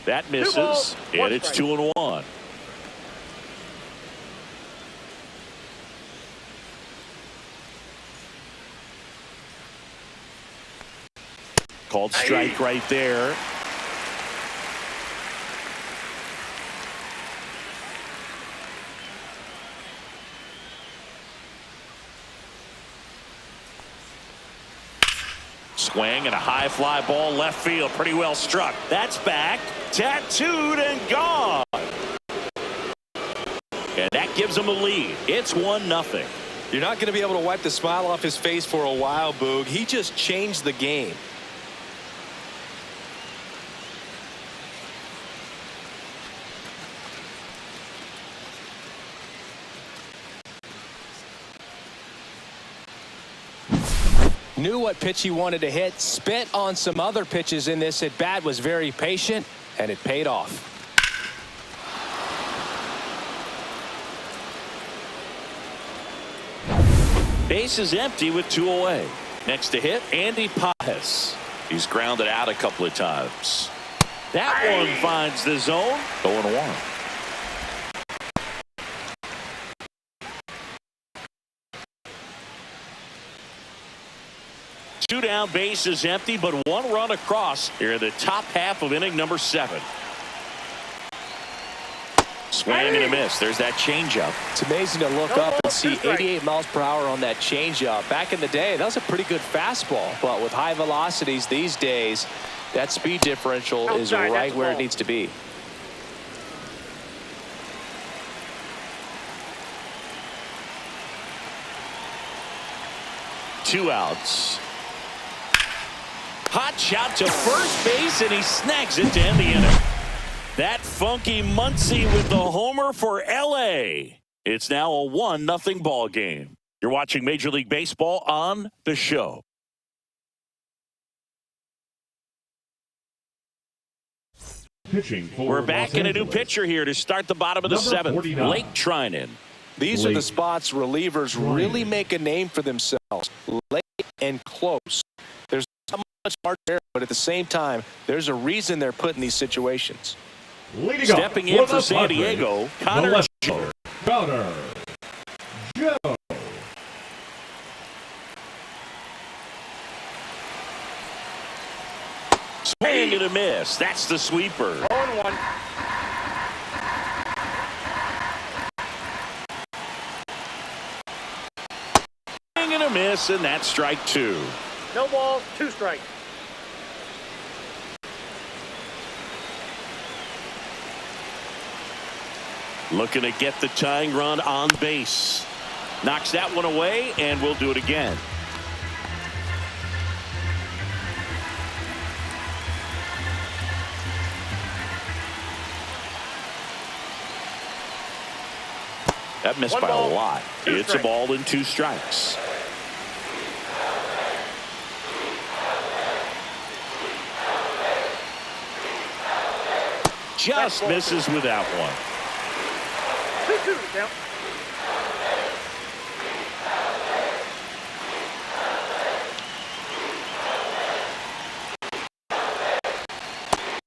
Speaker 1: That misses, and it's 2-1. Called strike right there. Swing and a high fly ball left field, pretty well struck. That's back, tattooed and gone. And that gives him a lead. It's 1-0.
Speaker 2: You're not going to be able to wipe the smile off his face for a while, Boog. He just changed the game. Knew what pitch he wanted to hit, spit on some other pitches in this at bat, was very patient, and it paid off.
Speaker 1: Base is empty with 2 away. Next to hit, Andy Padres. He's grounded out a couple of times. That one finds the zone. 0-1. Two down, base is empty, but 1 run across here in the top half of inning number 7. Swing and a miss. There's that changeup.
Speaker 2: It's amazing to look up and see 88 miles per hour on that changeup. Back in the day, that was a pretty good fastball, but with high velocities these days, that speed differential is right where it needs to be.
Speaker 1: Two outs. Hot shot to first base, and he snags it to end the inning. That funky Muncy with the homer for L.A. It's now a 1-0 ball game. You're watching Major League Baseball on The Show.
Speaker 4: Pitching for
Speaker 1: We're back in a new pitcher here to start the bottom of the 7th. Blake Trinan.
Speaker 2: These are the spots relievers really make a name for themselves. Late and close. There's not much hard there, but at the same time, there's a reason they're put in these situations.
Speaker 1: Stepping in for San Diego, Connor Joe. Swing and a miss. That's the sweeper.
Speaker 3: 0-1.
Speaker 1: Swing and a miss, and that's strike 2.
Speaker 3: No balls, 2 strikes.
Speaker 1: Looking to get the tying run on base. Knocks that one away, and we'll do it again. That missed by a lot. It's a ball and 2 strikes. Just misses with that one.
Speaker 3: 2-2 to count.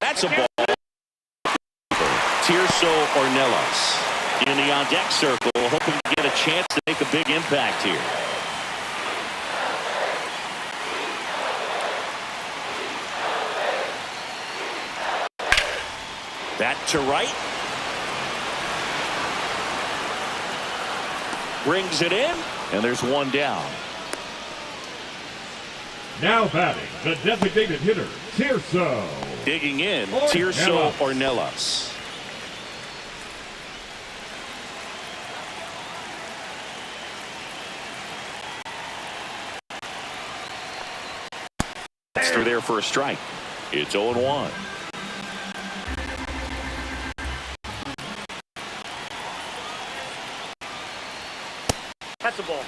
Speaker 1: That's a ball. Tirso Ornelas in the on-deck circle, hoping to get a chance to make a big impact here. That to right. Brings it in, and there's one down.
Speaker 4: Now batting, the designated hitter, Tirso.
Speaker 1: Digging in, Tirso Ornelas. That's through there for a strike. It's 0-1.
Speaker 3: That's a ball.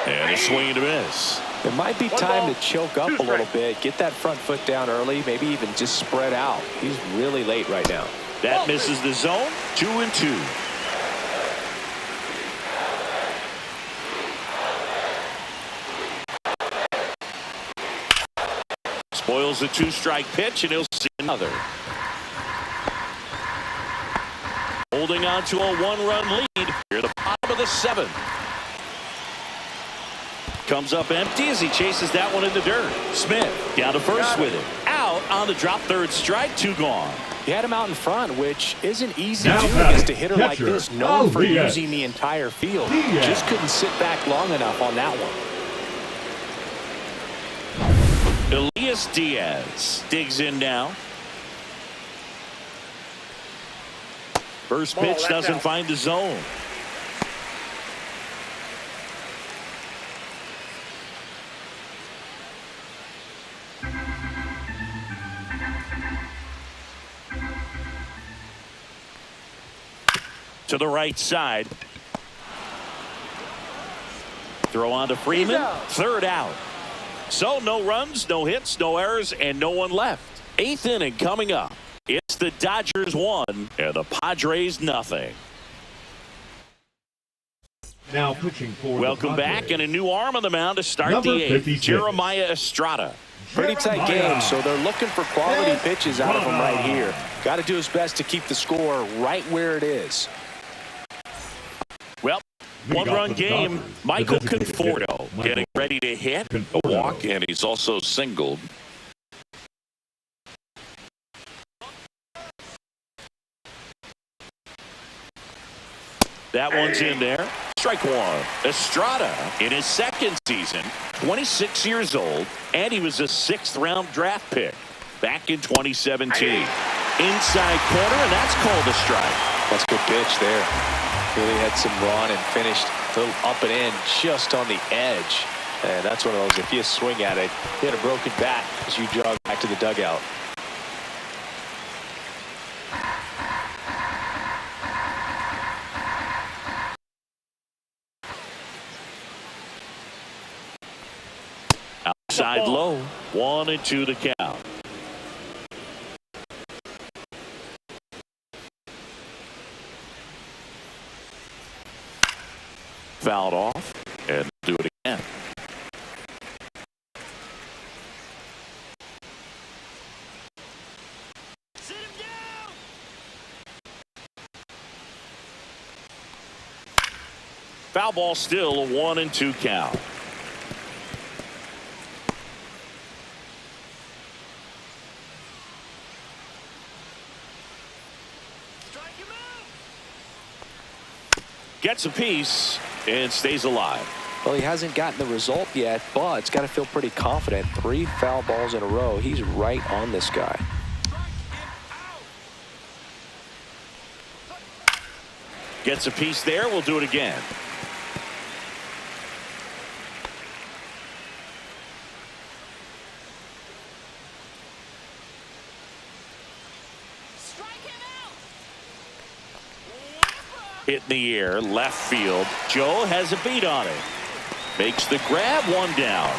Speaker 1: And a swing and a miss.
Speaker 2: It might be time to choke up a little bit, get that front foot down early, maybe even just spread out. He's really late right now.
Speaker 1: That misses the zone. 2-2. Spoils the 2-strike pitch, and he'll see another. Holding on to a 1-run lead here at the bottom of the 7th. Comes up empty as he chases that one in the dirt. Smith down to first with it. Out on the drop, 3rd strike, 2 gone.
Speaker 2: He had him out in front, which isn't easy
Speaker 4: Now
Speaker 2: to do
Speaker 4: batting,
Speaker 2: against a hitter like
Speaker 4: catcher,
Speaker 2: this, known for
Speaker 4: Diaz.
Speaker 2: using the entire field.
Speaker 4: Diaz.
Speaker 2: Just couldn't sit back long enough on that one.
Speaker 1: Elias Diaz digs in now. First pitch doesn't find the zone. To the right side. Throw on to Freeman. 3rd out. So no runs, no hits, no errors, and no one left. 8th inning coming up. It's the Dodgers 1 and the Padres nothing.
Speaker 4: Now pitching for
Speaker 1: Welcome
Speaker 4: the
Speaker 1: back,
Speaker 4: Padres.
Speaker 1: and a new arm on the mound to start
Speaker 4: Number
Speaker 1: the 8th.
Speaker 4: 56.
Speaker 1: Jeremiah Estrada.
Speaker 2: Pretty tight game, so they're looking for quality pitches out of him right here. Got to do his best to keep the score right where it is.
Speaker 1: Well, one-run game. Michael Conforto getting ready to hit a walk, and he's also singled. That one's in there. Strike 1. Estrada in his 2nd season, 26 years old, and he was a 6th-round draft pick back in 2017. Inside corner, and that's called a strike.
Speaker 2: That's a good pitch there. Really had some run and finished a little up and in just on the edge. And that's one of those, if you swing at it, you had a broken bat as you jog back to the dugout.
Speaker 1: Outside low, 1-2 the count. Fouled off, and do it again. Sit him down. Foul ball, still a 1-2 count. Gets a piece and stays alive.
Speaker 2: Well, he hasn't gotten the result yet, but it's got to feel pretty confident. 3 foul balls in a row. He's right on this guy.
Speaker 1: Gets a piece there. We'll do it again. Hit in the air, left field. Joe has a beat on it. Makes the grab, 1 down.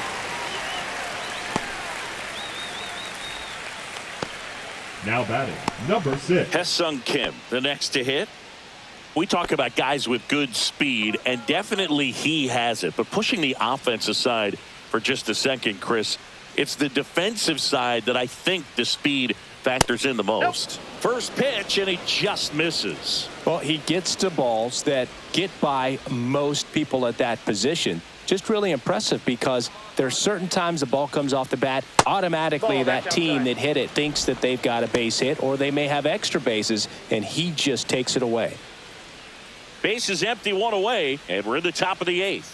Speaker 4: Now batting, number 6.
Speaker 1: Hesung Kim, the next to hit. We talk about guys with good speed, and definitely he has it. But pushing the offense aside for just a second, Chris, It's the defensive side that I think the speed factors in the most. First pitch, and he just misses.
Speaker 2: Well, he gets to balls that get by most people at that position. Just really impressive because there's certain times the ball comes off the bat, automatically that team that hit it thinks that they've got a base hit, or they may have extra bases, and he just takes it away.
Speaker 1: Base is empty, one away, and we're in the top of the 8th.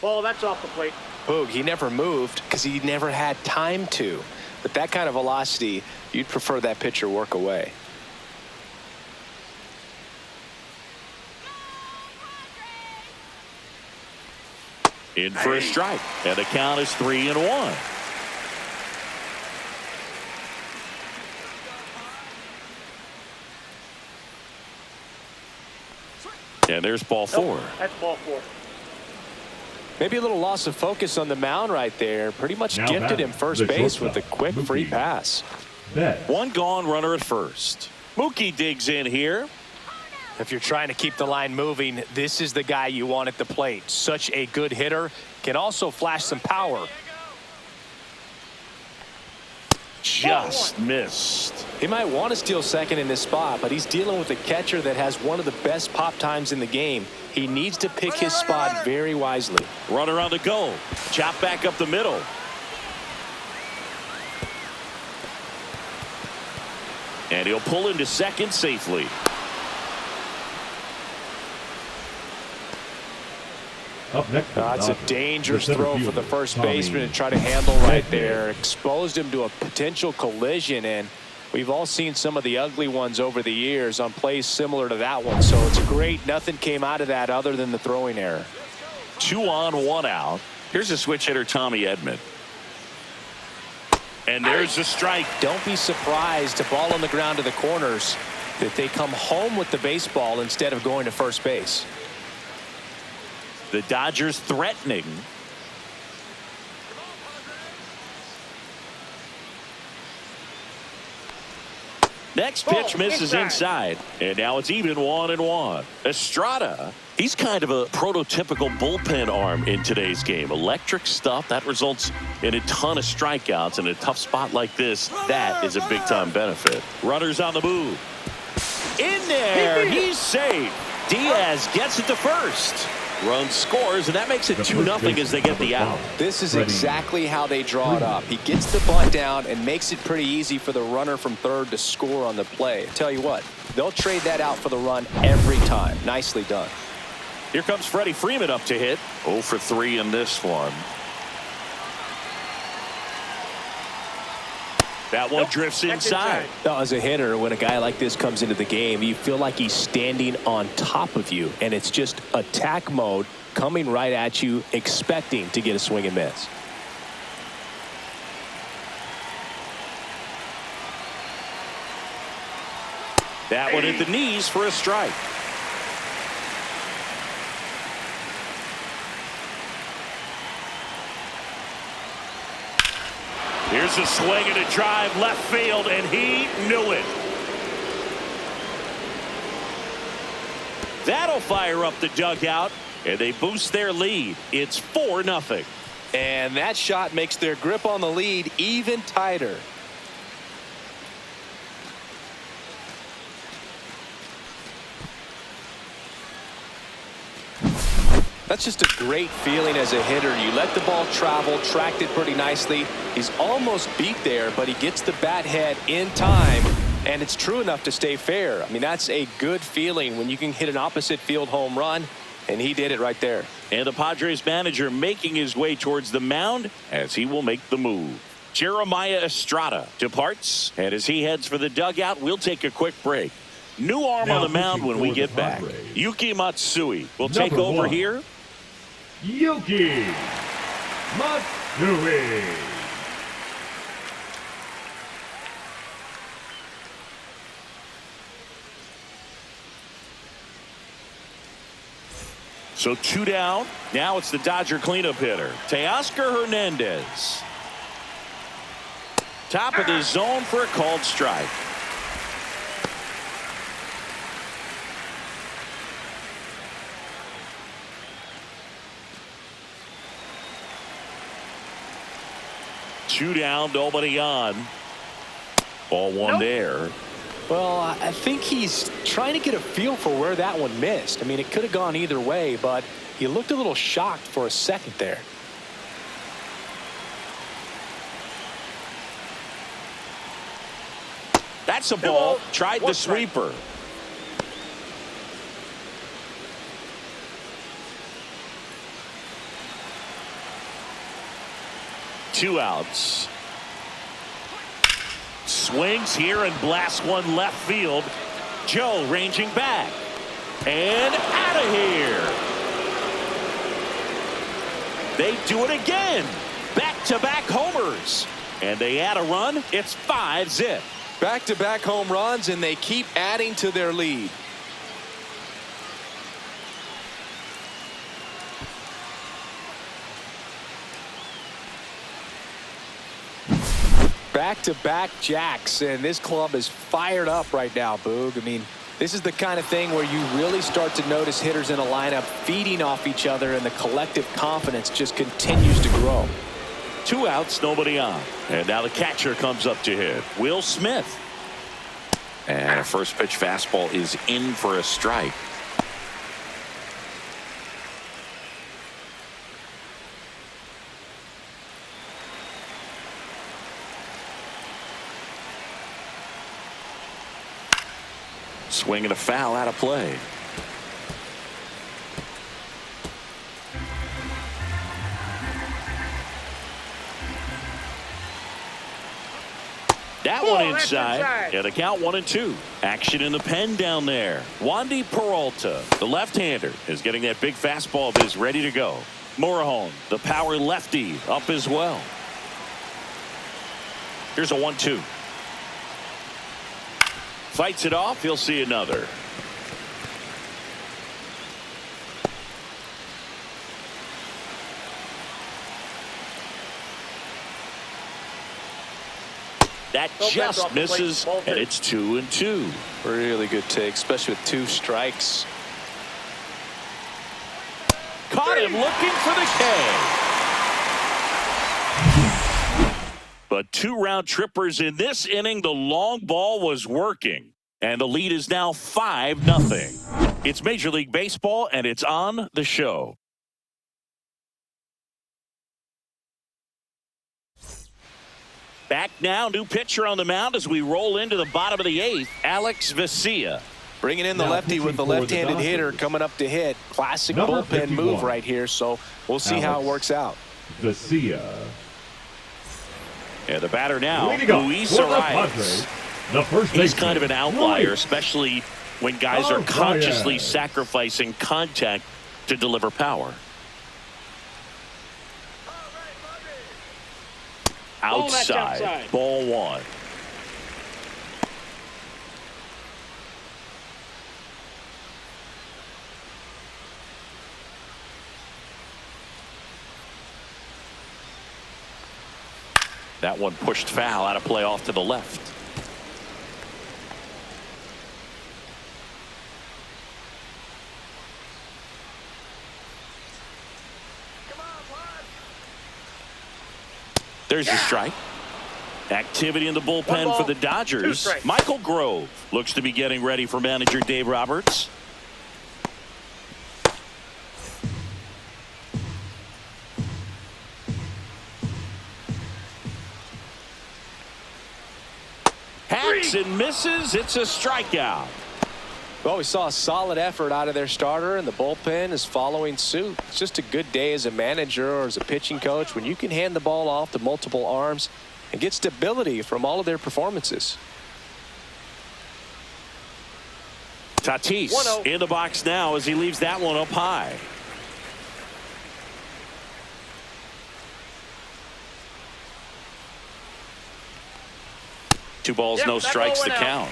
Speaker 3: Ball, that's off the plate.
Speaker 2: Boog, he never moved because he never had time to. But that kind of velocity, you'd prefer that pitcher work away.
Speaker 1: In for a strike, and the count is 3-1. And there's ball 4.
Speaker 3: That's ball 4.
Speaker 2: Maybe a little loss of focus on the mound right there. Pretty much
Speaker 4: Now
Speaker 2: gifted him first base with a quick
Speaker 4: Mookie.
Speaker 2: free pass.
Speaker 4: Bet.
Speaker 1: One gone, runner at first. Mookie digs in here.
Speaker 2: If you're trying to keep the line moving, this is the guy you want at the plate. Such a good hitter. Can also flash some power.
Speaker 1: Just missed.
Speaker 2: He might want to steal second in this spot, but he's dealing with a catcher that has one of the best pop times in the game. He needs to pick his spot very wisely.
Speaker 1: Runner on the go. Chop back up the middle. And he'll pull into second safely.
Speaker 4: Up next.
Speaker 2: That's a dangerous
Speaker 4: The center
Speaker 2: throw for
Speaker 4: fielder,
Speaker 2: the first
Speaker 4: Tommy
Speaker 2: baseman to try to handle right
Speaker 4: Edman.
Speaker 2: there. Exposed him to a potential collision, and we've all seen some of the ugly ones over the years on plays similar to that one. So it's great. Nothing came out of that other than the throwing error.
Speaker 1: 2 on, 1 out. Here's a switch hitter, Tommy Edman. And there's the strike.
Speaker 2: Don't be surprised to ball on the ground to the corners that they come home with the baseball instead of going to first base.
Speaker 1: The Dodgers threatening. Next pitch misses inside. And now it's even 1-1. Estrada, he's kind of a prototypical bullpen arm in today's game. Electric stuff that results in a ton of strikeouts. In a tough spot like this, that is a big time benefit. Runners on the move. In there, he's safe. Diaz gets it to first. Run scores, and that makes it 2-0 as they get the out.
Speaker 2: This is exactly how they draw it up. He gets the bunt down and makes it pretty easy for the runner from third to score on the play. Tell you what, they'll trade that out for the run every time. Nicely done.
Speaker 1: Here comes Freddie Freeman up to hit. 0 for 3 in this one. That one drifts inside.
Speaker 2: Now, as a hitter, when a guy like this comes into the game, you feel like he's standing on top of you, and it's just attack mode coming right at you, expecting to get a swing and miss.
Speaker 1: That one hit the knees for a strike. Here's a swing and a drive left field, and he knew it. That'll fire up the dugout, and they boost their lead. It's 4-0.
Speaker 2: And that shot makes their grip on the lead even tighter. That's just a great feeling as a hitter. You let the ball travel, tracked it pretty nicely. He's almost beat there, but he gets the bat head in time, and it's true enough to stay fair. I mean, that's a good feeling when you can hit an opposite field home run, and he did it right there.
Speaker 1: And the Padres manager making his way towards the mound as he will make the move. Jeremiah Estrada departs, and as he heads for the dugout, we'll take a quick break. New arm
Speaker 4: Now
Speaker 1: on the mound when we get back.
Speaker 4: Padres.
Speaker 1: Yuki Matsui will take
Speaker 4: Number
Speaker 1: over
Speaker 4: 1.
Speaker 1: here.
Speaker 4: Yuki Matsui.
Speaker 1: So 2 down. Now it's the Dodger cleanup hitter, Teoscar Hernandez. Top of the zone for a called strike. 2 down, nobody on. Ball one there.
Speaker 2: Well, I think he's trying to get a feel for where that one missed. I mean, it could have gone either way, but he looked a little shocked for a second there.
Speaker 1: That's a ball. Tried the sweeper. Two outs. Swings here and blasts one left field. Joe ranging back. And out of here. They do it again. Back-to-back homers. And they add a run. It's 5-zip.
Speaker 2: Back-to-back home runs, and they keep adding to their lead. Back-to-back jacks, and this club is fired up right now, Boog. I mean, this is the kind of thing where you really start to notice hitters in a lineup feeding off each other, and the collective confidence just continues to grow.
Speaker 1: 2 outs, nobody on. And now the catcher comes up to hit. Will Smith. And a first pitch fastball is in for a strike. Swing and a foul out of play. That one inside. And a count 1-2. Action in the pen down there. Wandy Peralta, the left-hander, is getting that big fastball of his ready to go. Morejon, the power lefty, up as well. Here's a 1-2. Fights it off. He'll see another. That just misses, and it's 2-2.
Speaker 2: Really good take, especially with 2 strikes.
Speaker 1: Caught him looking for the K. But 2 round trippers in this inning. The long ball was working, and the lead is now 5-0. It's Major League Baseball, and it's on the show. Back now, new pitcher on the mound as we roll into the bottom of the 8th, Alex Vesia.
Speaker 2: Bringing in the lefty with the left-handed hitter coming up to hit. Classic bullpen move right here, so we'll see how it works out.
Speaker 4: Vesia.
Speaker 1: And the batter now, Luis Arias. He's kind of an outlier, especially when guys are consciously sacrificing contact to deliver power. Outside. Ball 1. That one pushed foul out of play off to the left. There's the strike. Activity in the bullpen for the Dodgers. Michael Grove looks to be getting ready for manager Dave Roberts. Hacks and misses. It's a strikeout.
Speaker 2: Well, we saw a solid effort out of their starter, and the bullpen is following suit. It's just a good day as a manager or as a pitching coach when you can hand the ball off to multiple arms and get stability from all of their performances.
Speaker 1: Tatis in the box now as he leaves that one up high. Two balls, no strikes to count.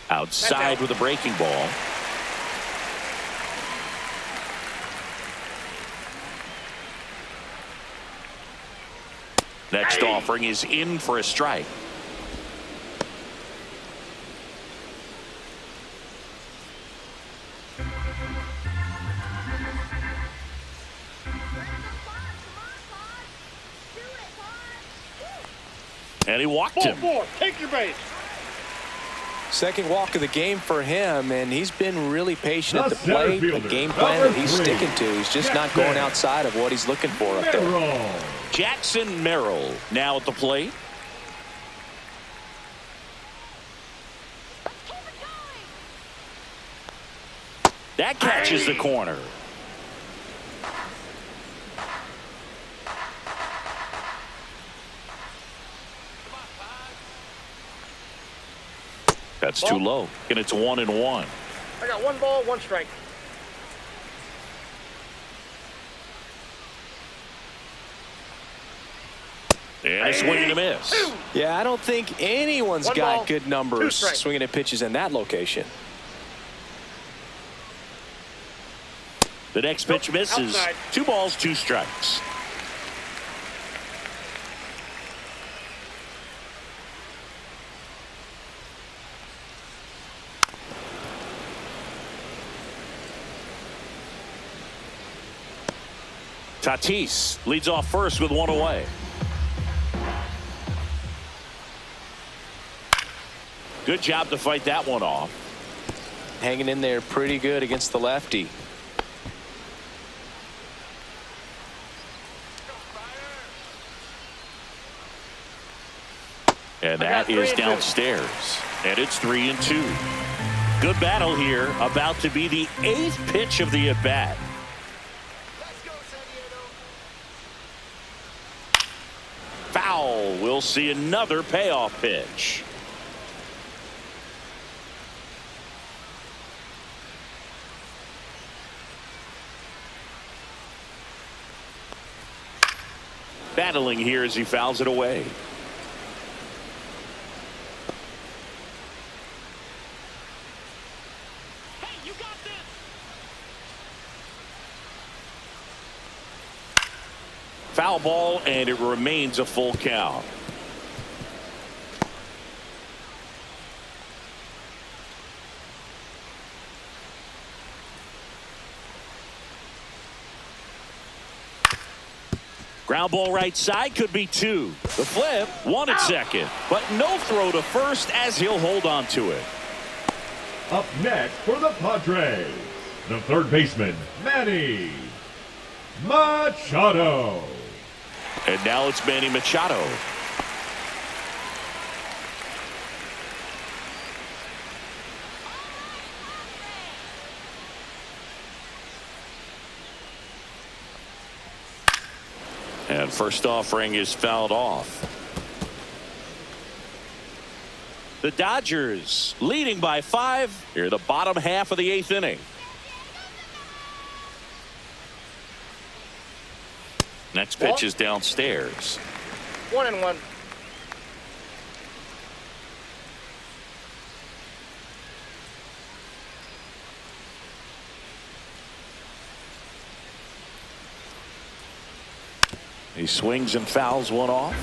Speaker 1: Outside with a breaking ball. Next offering is in for a strike. And he walked
Speaker 3: Ball
Speaker 1: him.
Speaker 3: 4. Take your base.
Speaker 2: Second walk of the game for him, and he's been really patient at the
Speaker 4: center
Speaker 2: plate. The
Speaker 4: fielder,
Speaker 2: game plan that he's
Speaker 4: number 3,
Speaker 2: sticking to. He's just not going outside of what he's looking for up there.
Speaker 4: Merrill.
Speaker 1: Jackson Merrill now at the plate. That catches the corner. That's too low, and it's 1-1.
Speaker 3: I got 1 ball, 1 strike.
Speaker 1: And a swing and a miss.
Speaker 2: Yeah, I don't think anyone's
Speaker 3: 1
Speaker 2: got
Speaker 3: ball,
Speaker 2: good
Speaker 3: 2
Speaker 2: numbers
Speaker 3: strikes.
Speaker 2: swinging at pitches in that location.
Speaker 1: The next pitch misses.
Speaker 3: Outside.
Speaker 1: 2 balls, 2 strikes. Tatis leads off first with 1 away. Good job to fight that one off.
Speaker 2: Hanging in there pretty good against the lefty.
Speaker 1: And that is downstairs. And it's 3-2. Good battle here. About to be the 8th pitch of the at-bat. Foul. We'll see another payoff pitch. Battling here as he fouls it away. Foul ball, and it remains a full count. Ground ball right side, could be 2. The flip, 1 at second, but no throw to first as he'll hold on to it.
Speaker 4: Up next for the Padres, the third baseman, Manny Machado.
Speaker 1: And now it's Manny Machado. And first offering is fouled off. The Dodgers leading by 5 here, the bottom half of the 8th inning. Next pitch is downstairs.
Speaker 3: 1-1.
Speaker 1: He swings and fouls one off.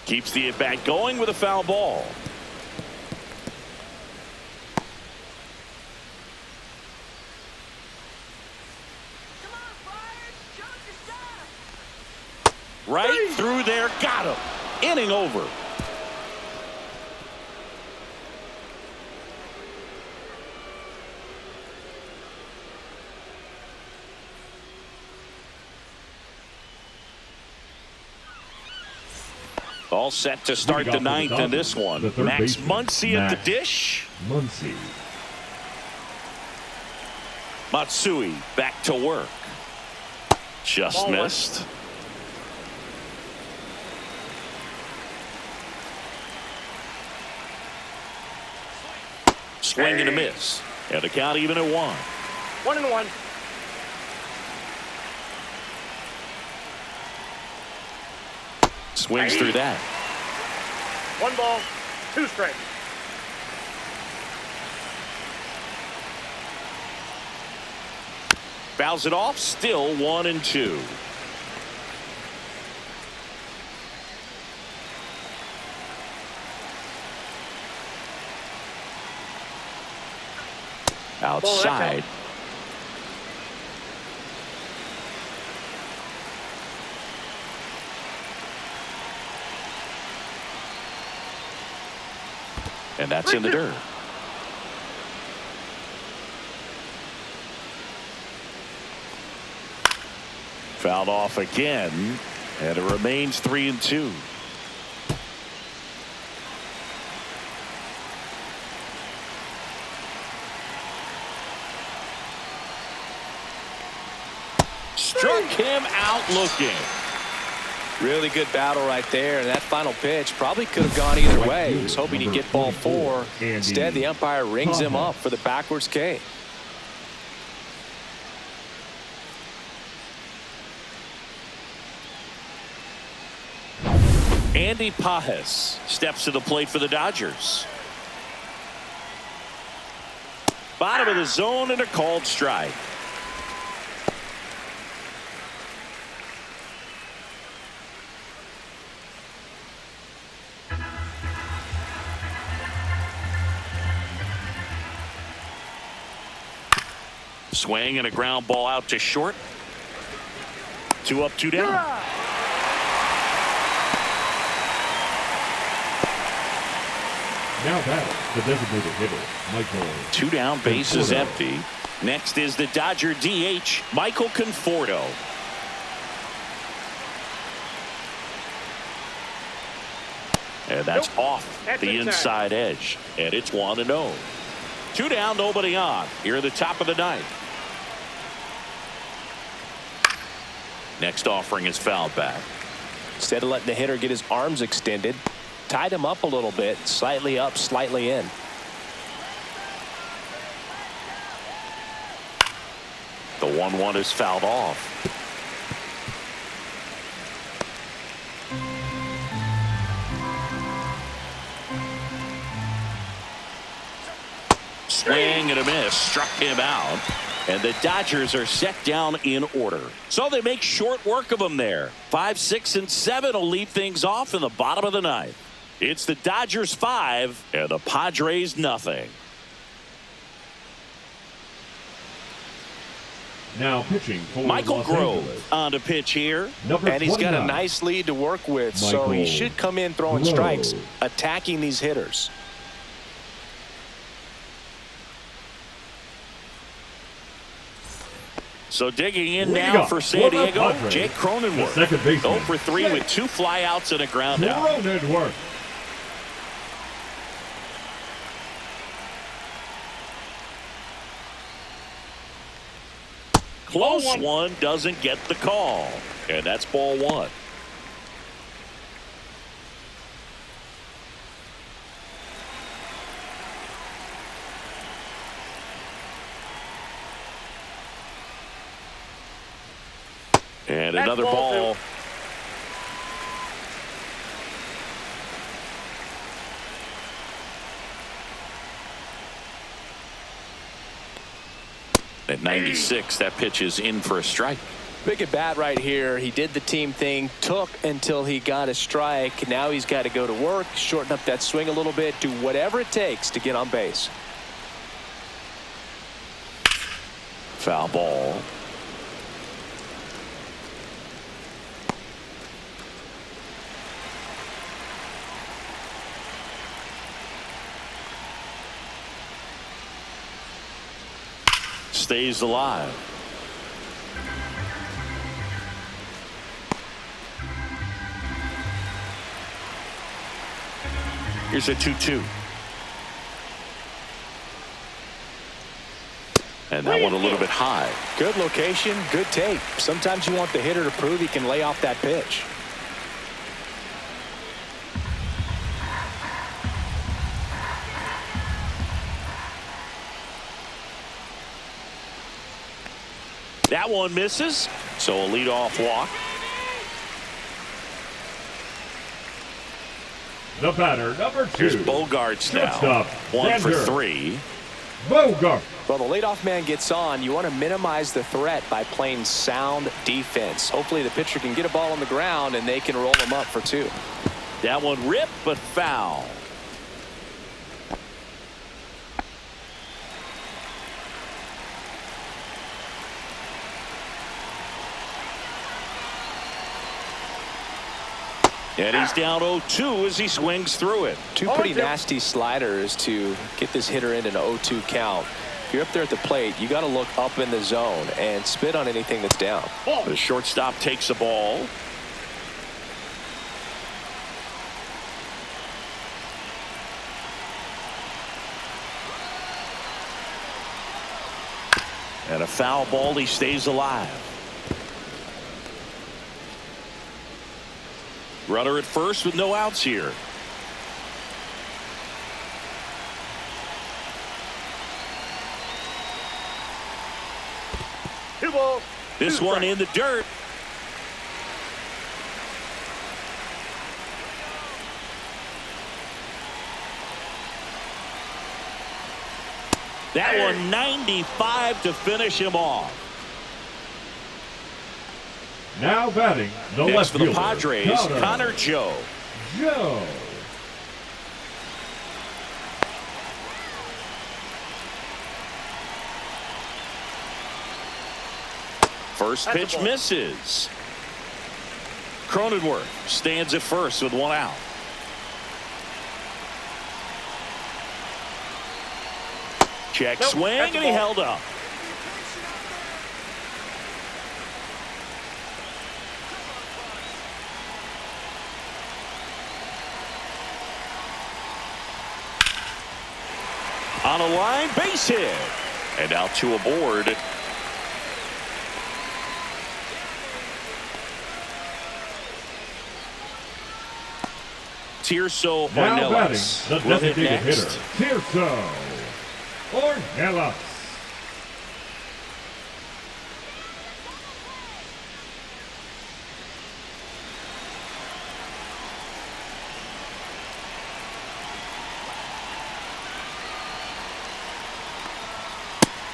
Speaker 1: Keeps the at-bat going with a foul ball. Right through there, got him. Inning over. All set to start the 9th in this one. Max Muncy at the dish.
Speaker 4: Muncy.
Speaker 1: Matsui back to work. Just missed. Swing and a miss. And the count even at 1.
Speaker 3: 1-1.
Speaker 1: Swings through that.
Speaker 3: 1 ball, 2 strikes.
Speaker 1: Fouls it off. Still 1-2. outside. And that's in the dirt. Fouled off again, and it remains 3-2. Struck him out looking.
Speaker 2: Really good battle right there, and that final pitch probably could have gone either way. He was hoping he'd get ball 4. Instead, the umpire rings him up for the backwards K.
Speaker 1: Andy Pajes steps to the plate for the Dodgers. Bottom of the zone and a called strike. Swing and a ground ball out to short. 2 up, 2 down.
Speaker 4: Now batting the designated hitter, Michael.
Speaker 1: 2 down, base is empty. Next is the Dodger DH, Michael Conforto. And that's off the inside edge. And it's 1-0. 2 down, nobody on. Here at the top of the 9th. Next offering is fouled back.
Speaker 2: Instead of letting the hitter get his arms extended, tied him up a little bit, slightly up, slightly in.
Speaker 1: The 1-1 is fouled off. Swing and a miss, struck him out. And the Dodgers are set down in order. So they make short work of them there. 5, 6, and 7 will lead things off in the bottom of the 9th. It's the Dodgers 5 and the Padres nothing.
Speaker 4: Now pitching for
Speaker 1: Michael
Speaker 4: Los
Speaker 1: Grove
Speaker 4: Angeles.
Speaker 1: on to pitch here.
Speaker 2: And he's got a nice lead to work with, so he should come in throwing strikes, attacking these hitters.
Speaker 1: So digging in now for San Diego, Jake Cronenworth. 0 for 3 with 2 flyouts and a ground out.
Speaker 4: Cronenworth.
Speaker 1: Close one doesn't get the call. And that's ball 1. And another ball. At 96, that pitch is in for a strike.
Speaker 2: Big at bat right here. He did the team thing, took until he got a strike. Now he's got to go to work, shorten up that swing a little bit, do whatever it takes to get on base.
Speaker 1: Foul ball. Stays alive. Here's a 2-2. And that one a little bit high.
Speaker 2: Good location, good take. Sometimes you want the hitter to prove he can lay off that pitch.
Speaker 1: That one misses, so a leadoff walk.
Speaker 4: The batter, number 2.
Speaker 1: Here's Bogarts now.
Speaker 4: Shortstop,
Speaker 1: 1 for
Speaker 4: Xander
Speaker 1: 3.
Speaker 4: Bogart.
Speaker 2: Well, the leadoff man gets on. You want to minimize the threat by playing sound defense. Hopefully the pitcher can get a ball on the ground and they can roll him up for 2.
Speaker 1: That one ripped, but foul. And he's down 0-2 as he swings through it.
Speaker 2: Two pretty nasty sliders to get this hitter in an 0-2 count. If you're up there at the plate, you got to look up in the zone and spit on anything that's down.
Speaker 1: The shortstop takes the ball. And a foul ball. He stays alive. Runner at first with no outs here.
Speaker 3: Two balls.
Speaker 1: This
Speaker 3: two
Speaker 1: one
Speaker 3: strikes.
Speaker 1: in the dirt. That one 95 to finish him off.
Speaker 4: Now batting the
Speaker 1: Next
Speaker 4: left
Speaker 1: for the
Speaker 4: fielder,
Speaker 1: Padres, Connor Joe.
Speaker 4: Joe.
Speaker 1: First
Speaker 3: That's a
Speaker 1: pitch
Speaker 3: ball.
Speaker 1: misses. Cronenworth stands at first with one out. Check
Speaker 3: Nope,
Speaker 1: swing,
Speaker 3: that's a
Speaker 1: and he
Speaker 3: ball.
Speaker 1: held up. On a line, base hit. And now two aboard. Tirso
Speaker 4: Now batting
Speaker 1: Ornelas
Speaker 4: the
Speaker 1: will hit
Speaker 4: designated
Speaker 1: next.
Speaker 4: hitter, Tirso Ornelas.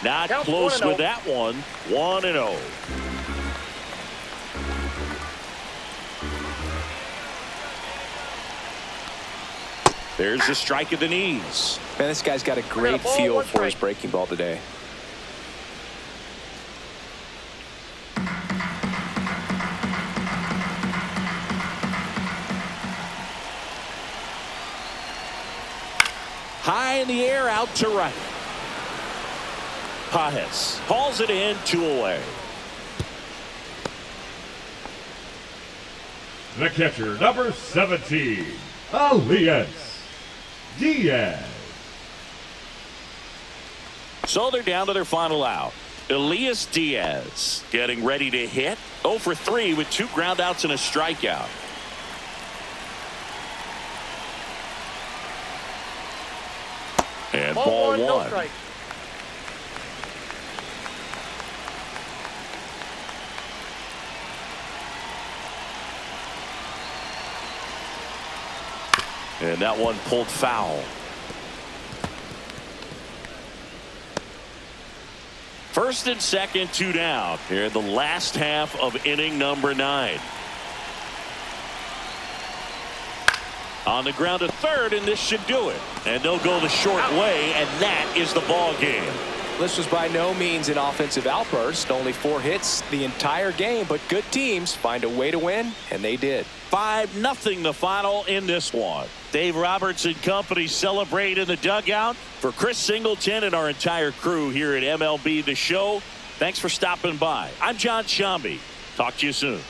Speaker 1: Not
Speaker 3: Count
Speaker 1: close
Speaker 3: 1-0.
Speaker 1: with that one. 1-0. There's the strike at the knees.
Speaker 2: Man, this guy's got a great
Speaker 3: ball,
Speaker 2: feel
Speaker 3: one
Speaker 2: for his
Speaker 3: strike.
Speaker 2: breaking ball today.
Speaker 1: High in the air, out to right. Padres hauls it in, 2 away.
Speaker 4: The catcher, number 17, Elias Diaz.
Speaker 1: So they're down to their final out. Elias Diaz getting ready to hit. 0 for 3 with 2 ground outs and a strikeout. And ball
Speaker 3: one, no
Speaker 1: one.
Speaker 3: strike.
Speaker 1: And that one pulled foul. First and second, 2 down here in the last half of inning number 9. On the ground to third, and this should do it. And they'll go the short way, and that is the ball game.
Speaker 2: This was by no means an offensive outburst. Only 4 hits the entire game, but good teams find a way to win, and they did.
Speaker 1: 5-0 the final in this one. Dave Roberts and company celebrate in the dugout. For Chris Singleton and our entire crew here at MLB The Show, thanks for stopping by. I'm John Shambi. Talk to you soon.